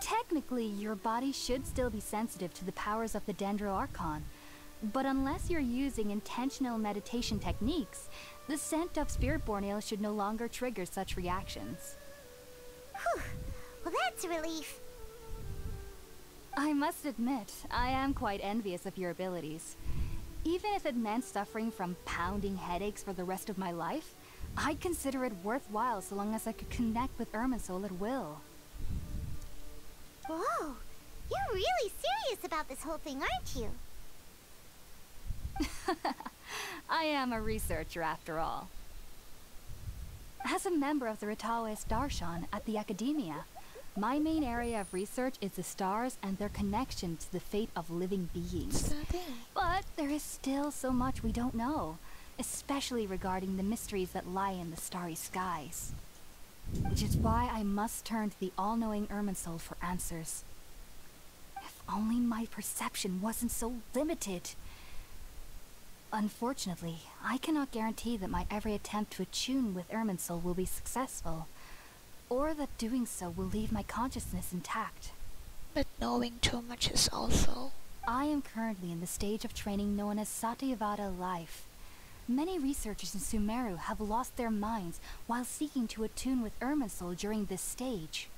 Technically, your body should still be sensitive to the powers of the Dendro Archon, but unless you're using intentional meditation techniques, the scent of Spiritborn Ale should no longer trigger such reactions. Whew. Well, that's a relief. I must admit, I am quite envious of your abilities. Even if it meant suffering from pounding headaches for the rest of my life, I'd consider it worthwhile so long as I could connect with Irminsul at will. Whoa, you're really serious about this whole thing, aren't you? I am a researcher after all. As a member of the Ritaoist Archon at the Academia, my main area of research is the stars and their connection to the fate of living beings. But there is still so much we don't know, especially regarding the mysteries that lie in the starry skies. Which is why I must turn to the all-knowing Irminsul for answers. If only my perception wasn't so limited. Unfortunately, I cannot guarantee that my every attempt to attune with Irminsul will be successful, or that doing so will leave my consciousness intact. But knowing too much is also... I am currently in the stage of training known as Satyavada life. Many researchers in Sumeru have lost their minds while seeking to attune with Irminsul during this stage.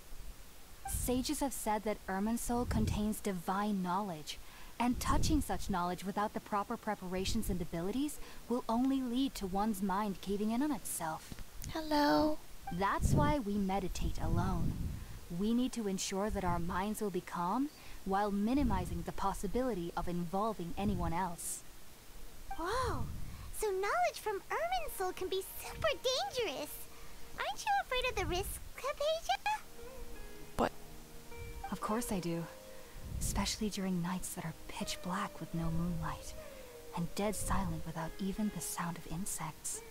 Sages have said that Irminsul contains divine knowledge, and touching such knowledge without the proper preparations and abilities will only lead to one's mind caving in on itself. Hello. That's why we meditate alone. We need to ensure that our minds will be calm while minimizing the possibility of involving anyone else. Whoa, so knowledge from Irminsul can be super dangerous. Aren't you afraid of the risk, Hypatia? What? Of course I do. Especially during nights that are pitch black with no moonlight, and dead silent without even the sound of insects.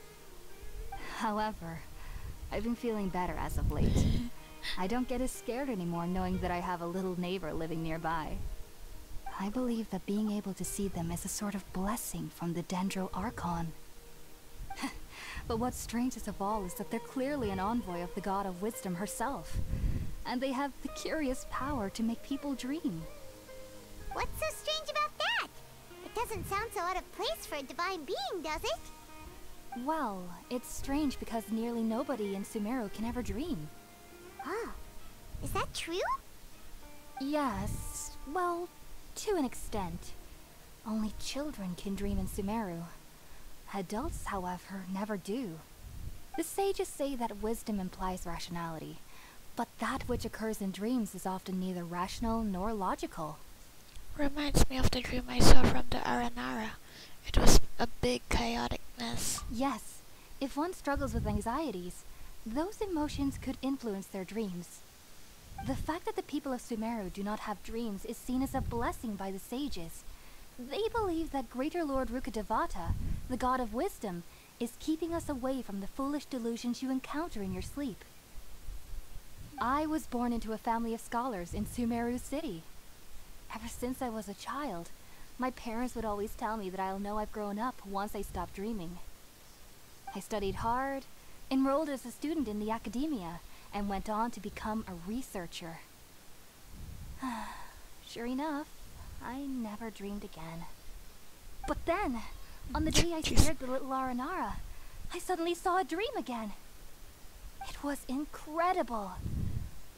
However, I've been feeling better as of late. I don't get as scared anymore knowing that I have a little neighbor living nearby. I believe that being able to see them is a sort of blessing from the Dendro Archon. But what's strangest of all is that they're clearly an envoy of the God of Wisdom herself, and they have the curious power to make people dream. What's so strange about that? It doesn't sound so out of place for a divine being, does it? Well, it's strange because nearly nobody in Sumeru can ever dream. Oh, is that true? Yes, well, to an extent. Only children can dream in Sumeru. Adults, however, never do. The sages say that wisdom implies rationality, but that which occurs in dreams is often neither rational nor logical. Reminds me of the dream I saw from the Aranara. It was a big chaotic mess. Yes, if one struggles with anxieties, those emotions could influence their dreams. The fact that the people of Sumeru do not have dreams is seen as a blessing by the sages. They believe that Greater Lord Rukkhadevata, the God of Wisdom, is keeping us away from the foolish delusions you encounter in your sleep. I was born into a family of scholars in Sumeru City. Ever since I was a child, my parents would always tell me that I'll know I've grown up once I stop dreaming. I studied hard, enrolled as a student in the Academia, and went on to become a researcher. Sure enough, I never dreamed again. But then, on the day I scared the little Aranara, I suddenly saw a dream again. It was incredible.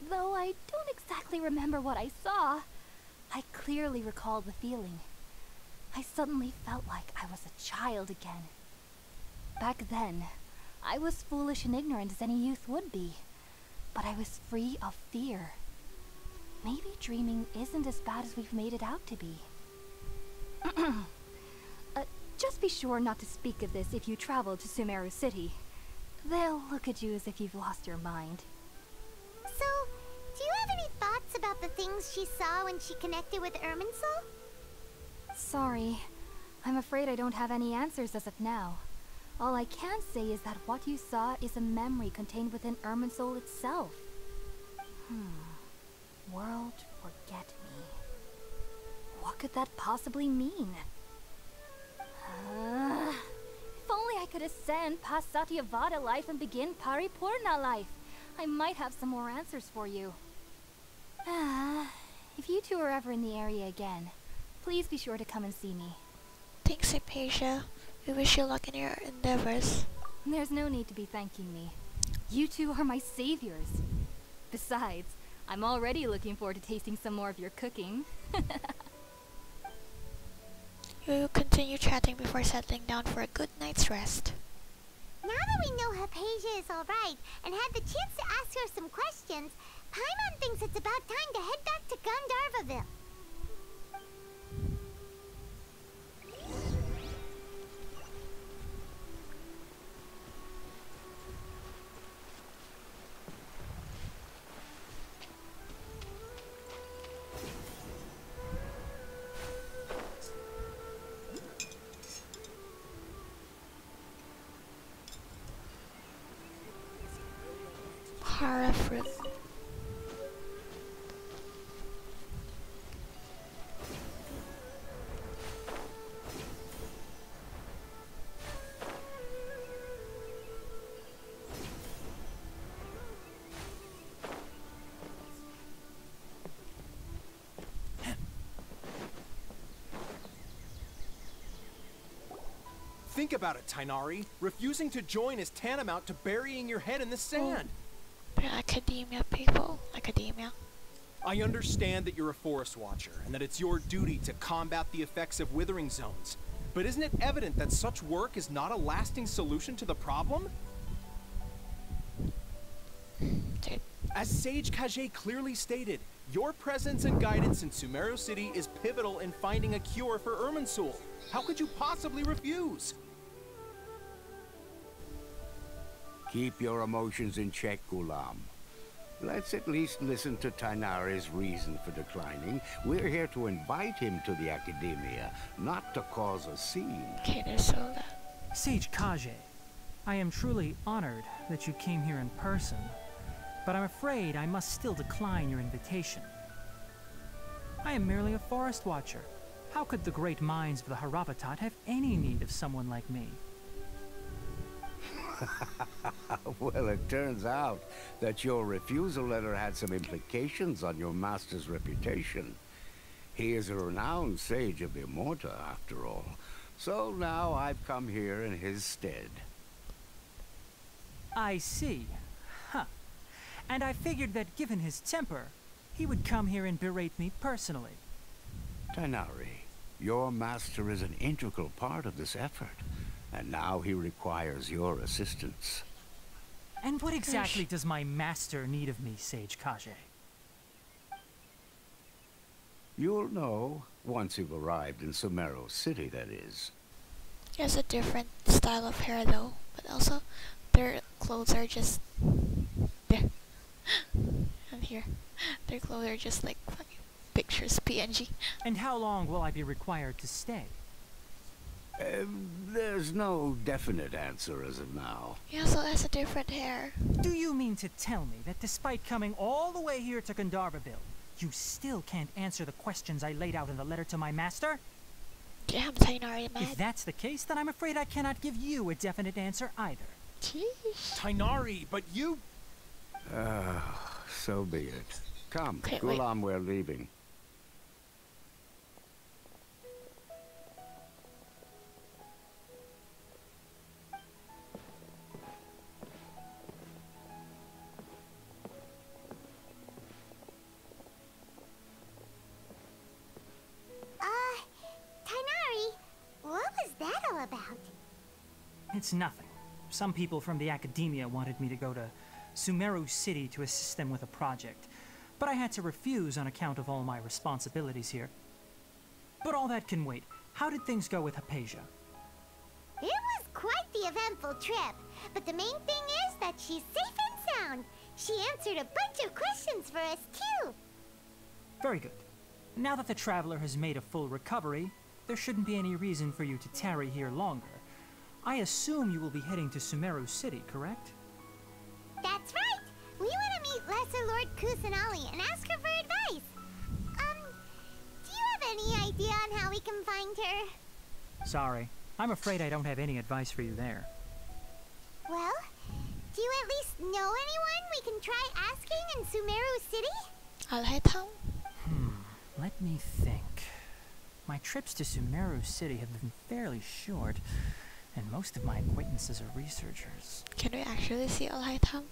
Though I don't exactly remember what I saw, I clearly recall the feeling. I suddenly felt like I was a child again. Back then, I was foolish and ignorant as any youth would be, but I was free of fear. Maybe dreaming isn't as bad as we've made it out to be. Just be sure not to speak of this if you travel to Sumeru City. They'll look at you as if you've lost your mind. So, do you have any thoughts the things she saw when she connected with Irminsul? Sorry. I'm afraid I don't have any answers as of now. All I can say is that what you saw is a memory contained within Irminsul itself. World forget me. What could that possibly mean? If only I could ascend past Satyavada life and begin Paripurna life. I might have some more answers for you. If you two are ever in the area again, please be sure to come and see me. Thanks, Hypatia. We wish you luck in your endeavors. There's no need to be thanking me. You two are my saviors. Besides, I'm already looking forward to tasting some more of your cooking. We will continue chatting before settling down for a good night's rest. Now that we know Hypatia is alright and had the chance to ask her some questions, Paimon thinks it's about time to head back to Gandharvaville. Hara fruit. Think about it, Tighnari. Refusing to join is tantamount to burying your head in the sand. They're academia people. Academia. I understand that you're a forest watcher, and that it's your duty to combat the effects of withering zones. But isn't it evident that such work is not a lasting solution to the problem? Dude. As Sage Kage clearly stated, your presence and guidance in Sumeru City is pivotal in finding a cure for Irminsul. How could you possibly refuse? Keep your emotions in check, Ghulam. Let's at least listen to Tighnari's reason for declining. We're here to invite him to the Academia, not to cause a scene. Okay, there's Soda. Sage Kage, I am truly honored that you came here in person, but I'm afraid I must still decline your invitation. I am merely a forest watcher. How could the great minds of the Haravatat have any need of someone like me? Well, it turns out that your refusal letter had some implications on your master's reputation. He is a renowned sage of Immorta, after all. So now I've come here in his stead. I see. Huh. And I figured that given his temper, he would come here and berate me personally. Tighnari, your master is an integral part of this effort, and now he requires your assistance. And what exactly does my master need of me, Sage Kage? You'll know once you've arrived in Sumeru City, that is. He has a different style of hair though, but also their clothes are just there. And here, their clothes are just like fucking pictures, PNG. And how long will I be required to stay? There's no definite answer as of now. He also has a different hair. Do you mean to tell me that despite coming all the way here to Gandharvaville, you still can't answer the questions I laid out in the letter to my master? Damn, Tighnari, man. If that's the case, then I'm afraid I cannot give you a definite answer either. Jeez. Tighnari, but you... So be it. Come, Okay, Ghulam, we're leaving. Tighnari, what was that all about? It's nothing. Some people from the Academia wanted me to go to Sumeru City to assist them with a project, but I had to refuse on account of all my responsibilities here. But all that can wait. How did things go with Hypatia? It was quite the eventful trip, but the main thing is that she's safe and sound. She answered a bunch of questions for us, too. Very good. Now that the traveler has made a full recovery, there shouldn't be any reason for you to tarry here longer. I assume you will be heading to Sumeru City, correct? That's right! We want to meet Lesser Lord Kusanali and ask her for advice. Do you have any idea on how we can find her? Sorry, I'm afraid I don't have any advice for you there. Well, do you at least know anyone we can try asking in Sumeru City? Alhaitham? Let me think. My trips to Sumeru City have been fairly short, and most of my acquaintances are researchers. Can we actually see Alhaitham?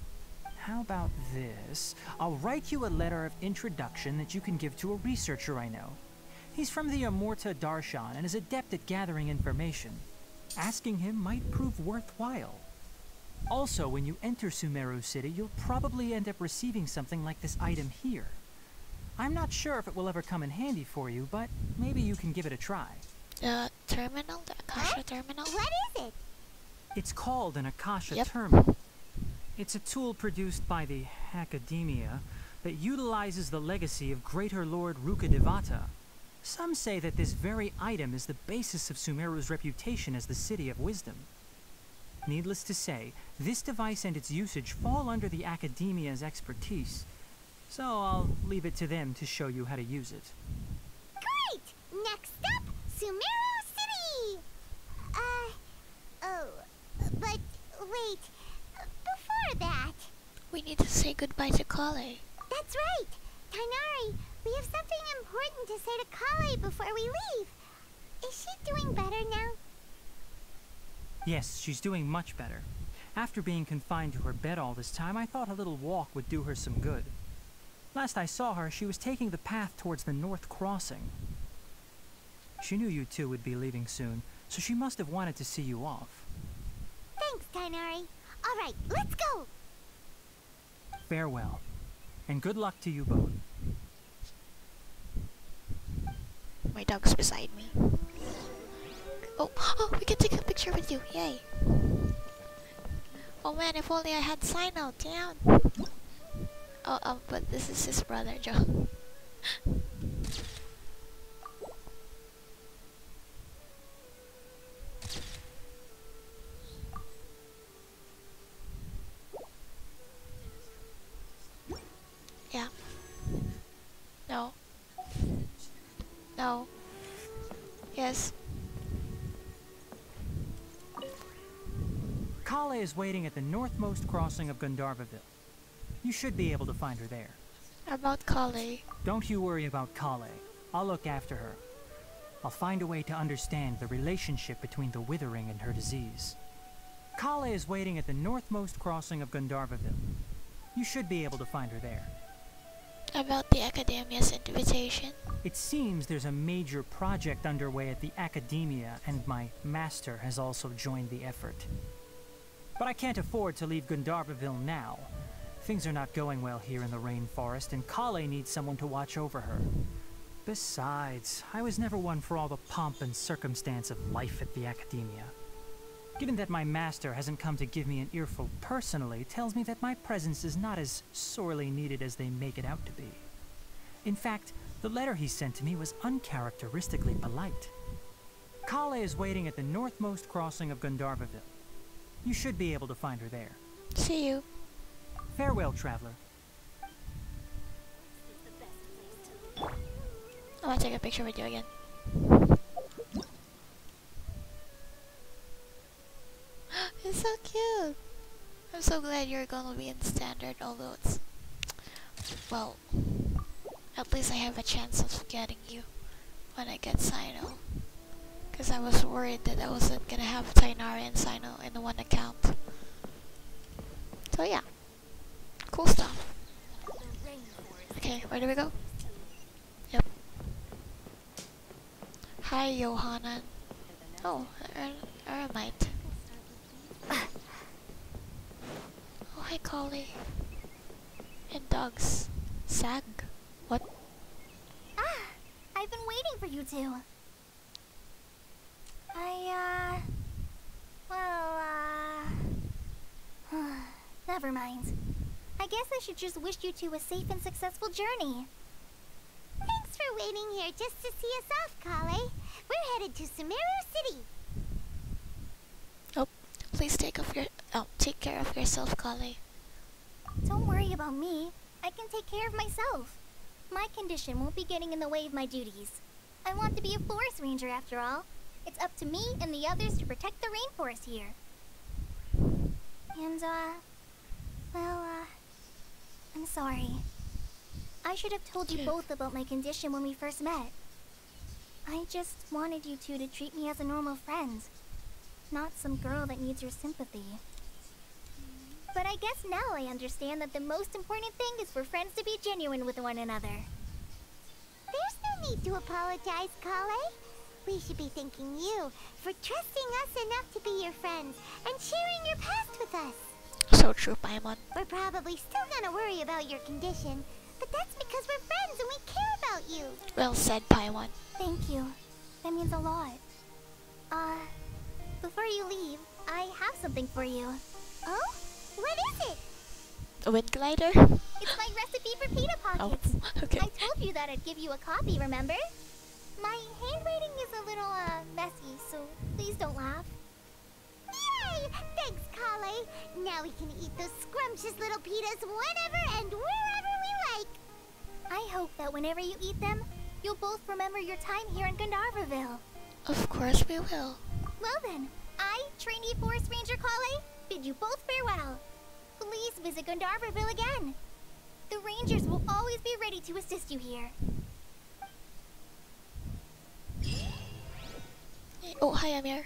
How about this? I'll write you a letter of introduction that you can give to a researcher I know. He's from the Amorta Darshan and is adept at gathering information. Asking him might prove worthwhile. Also, when you enter Sumeru City, you'll probably end up receiving something like this item here. I'm not sure if it will ever come in handy for you, but maybe you can give it a try. The terminal? The Akasha terminal? What is it? It's called an Akasha Yep. terminal. It's a tool produced by the Academia that utilizes the legacy of Greater Lord Rukkhadevata. Some say that this very item is the basis of Sumeru's reputation as the City of Wisdom. Needless to say, this device and its usage fall under the Academia's expertise, so I'll leave it to them to show you how to use it. Great! Next up, Sumeru City! But wait, before that... We need to say goodbye to Collei. That's right! Tighnari, we have something important to say to Collei before we leave. Is she doing better now? Yes, she's doing much better. After being confined to her bed all this time, I thought a little walk would do her some good. Last I saw her, she was taking the path towards the North Crossing. She knew you two would be leaving soon, so she must have wanted to see you off. Thanks, Tighnari. All right, let's go! Farewell, and good luck to you both. My dog's beside me. Oh, we can take a picture with you. Yay. Oh man, if only I had Cyno. Damn. Oh, but this is his brother, Joe. Yeah. No. No. Yes. Collei is waiting at the northmost crossing of Gandharvaville. You should be able to find her there. About Collei. Don't you worry about Collei. I'll look after her. I'll find a way to understand the relationship between the withering and her disease. Collei is waiting at the northmost crossing of Gandharvaville. You should be able to find her there. About the Academia's invitation. It seems there's a major project underway at the Academia, and my master has also joined the effort. But I can't afford to leave Gandharvaville now. Things are not going well here in the rainforest, and Collei needs someone to watch over her. Besides, I was never one for all the pomp and circumstance of life at the Academia. Given that my master hasn't come to give me an earful personally, tells me that my presence is not as sorely needed as they make it out to be. In fact, the letter he sent to me was uncharacteristically polite. Collei is waiting at the northmost crossing of Gandharvaville. You should be able to find her there. See you. Farewell, traveler. I want to take a picture with you again. It's so cute. I'm so glad you're gonna be in standard, although it's... Well, at least I have a chance of getting you when I get Cyno. Because I was worried that I wasn't gonna have Tighnari and Cyno in the one account. So yeah. Cool stuff. Okay, where do we go? Yep. Hi, Johanan. Oh, Eremite. Oh, hi, Collei. And dogs. Sag. What? I've been waiting for you two. Never mind. I guess I should just wish you two a safe and successful journey. Yeah, for waiting here just to see us off, Collei. We're headed to Sumeru City. Oh, please take care of yourself, Collei. Don't worry about me. I can take care of myself. My condition won't be getting in the way of my duties. I want to be a forest ranger after all. It's up to me and the others to protect the rainforest here. And, I'm sorry. I should have told you both about my condition when we first met. I just wanted you two to treat me as a normal friend, not some girl that needs your sympathy. But I guess now I understand that the most important thing is for friends to be genuine with one another. There's no need to apologize, Collei. We should be thanking you for trusting us enough to be your friends and sharing your past with us. So true, Paimon. We're probably still gonna worry about your condition, but that's because we're friends and we care about you. Well said, Paimon. Thank you. That means a lot. Before you leave, I have something for you. Oh? What is it? A wind glider? It's my recipe for pita pockets. Oh, okay. I told you that I'd give you a copy, remember? My handwriting is a little, messy, so please don't laugh. Yay! Thanks, Collei. Now we can eat those scrumptious little pitas whenever and wherever we like. I hope that whenever you eat them, you'll both remember your time here in Gandharvaville. Of course we will. Well then, I, trainee Forest Ranger Collei, bid you both farewell. Please visit Gandharvaville again. The Rangers will always be ready to assist you here. Oh, hi, Amir.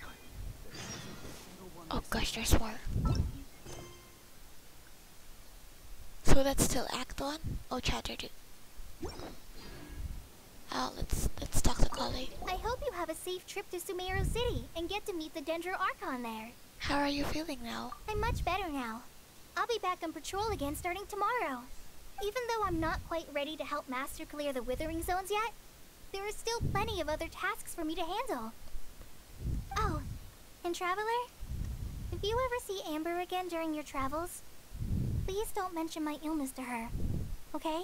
Oh gosh, there's more. So that's still Act 1? Oh, Chapter 2. Let's talk to Collei. I hope you have a safe trip to Sumeru City and get to meet the Dendro Archon there. How are you feeling now? I'm much better now. I'll be back on patrol again starting tomorrow. Even though I'm not quite ready to help Master clear the Withering Zones yet, there are still plenty of other tasks for me to handle. Oh, and Traveler, if you ever see Amber again during your travels, please don't mention my illness to her, okay?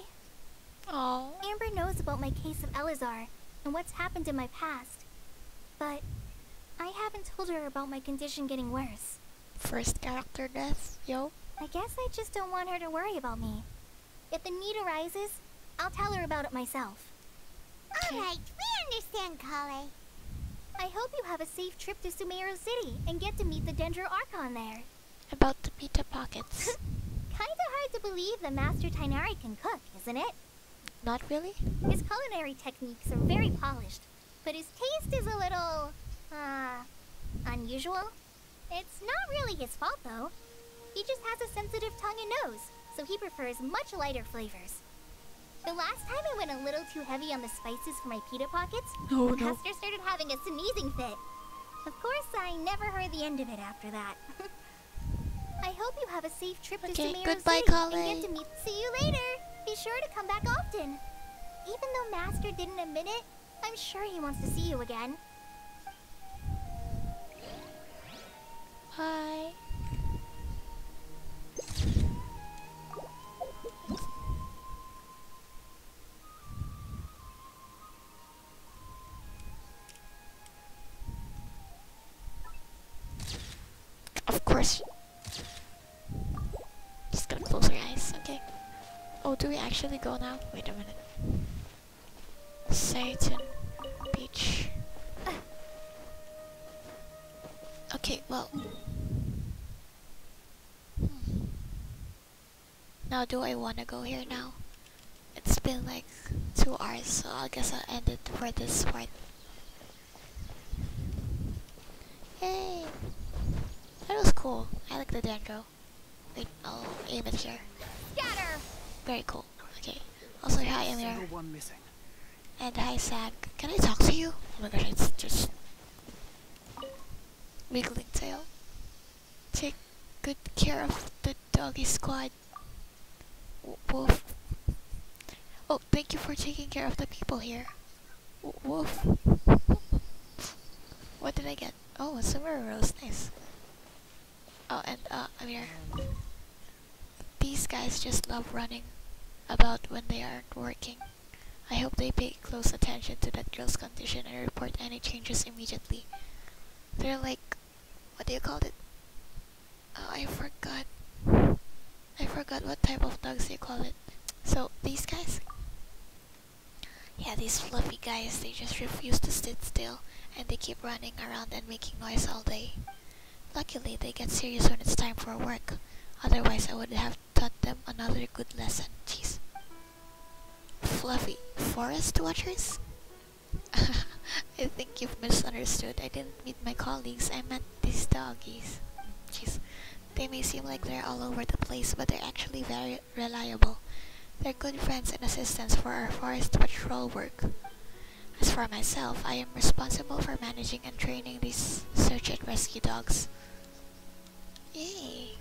Oh. Amber knows about my case of Elazar and what's happened in my past, but I haven't told her about my condition getting worse. First character death, yo. I guess I just don't want her to worry about me. If the need arises, I'll tell her about it myself. Alright, we understand, Collei. I hope you have a safe trip to Sumeru City and get to meet the Dendro Archon there. About the pita pockets. Kinda hard to believe the Master Tighnari can cook, isn't it? Not really? His culinary techniques are very polished, but his taste is a little, unusual. It's not really his fault, though. He just has a sensitive tongue and nose, so he prefers much lighter flavors. The last time I went a little too heavy on the spices for my pita pockets, the Master started having a sneezing fit. Of course, I never heard the end of it after that. I hope you have a safe trip to Sumeru goodbye, City Collei. and get to meet. See you later. Be sure to come back often. Even though Master didn't admit it, I'm sure he wants to see you again. Hi. Of course. Just gonna close your eyes, okay? Oh, do we actually go now? Wait a minute. Satan Beach. Okay, well. Now, do I want to go here now? It's been like 2 hours, so I guess I'll end it for this part. Yay! That was cool. I like the Dendro. Wait, I'll aim it here. Scatter! Very cool. Okay. Also, hi, Amir. Single one missing. And hi, Sag. Can I talk to you? Oh my gosh, it's just wiggling tail. Take good care of the doggy squad. Woof. Oh, thank you for taking care of the people here. Woof. What did I get? Oh, a Sumeru rose. Nice. Oh, and Amir. These guys just love running about when they aren't working. I hope they pay close attention to that girl's condition and report any changes immediately. They're like, what do you call it? Oh, I forgot. I forgot what type of dogs they call it. So, these guys? Yeah, these fluffy guys, they just refuse to sit still, and they keep running around and making noise all day. Luckily, they get serious when it's time for work. Otherwise, I would have taught them another good lesson. Jeez. Fluffy forest watchers? I think you've misunderstood. I didn't meet my colleagues, I meant these doggies. Jeez. They may seem like they're all over the place, but they're actually very reliable. They're good friends and assistants for our forest patrol work. As for myself, I am responsible for managing and training these search and rescue dogs. Yay!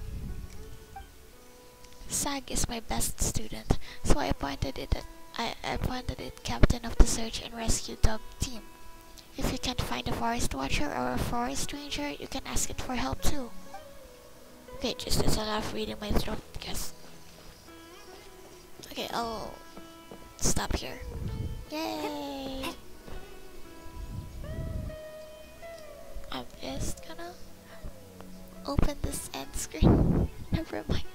Sag is my best student, so I appointed it captain of the search and rescue dog team. If you can't find a forest watcher or a forest ranger, you can ask it for help too. Okay, just as I laugh reading my throat, guess. Okay, I'll stop here. Yay! I'm just gonna open this end screen. Never mind.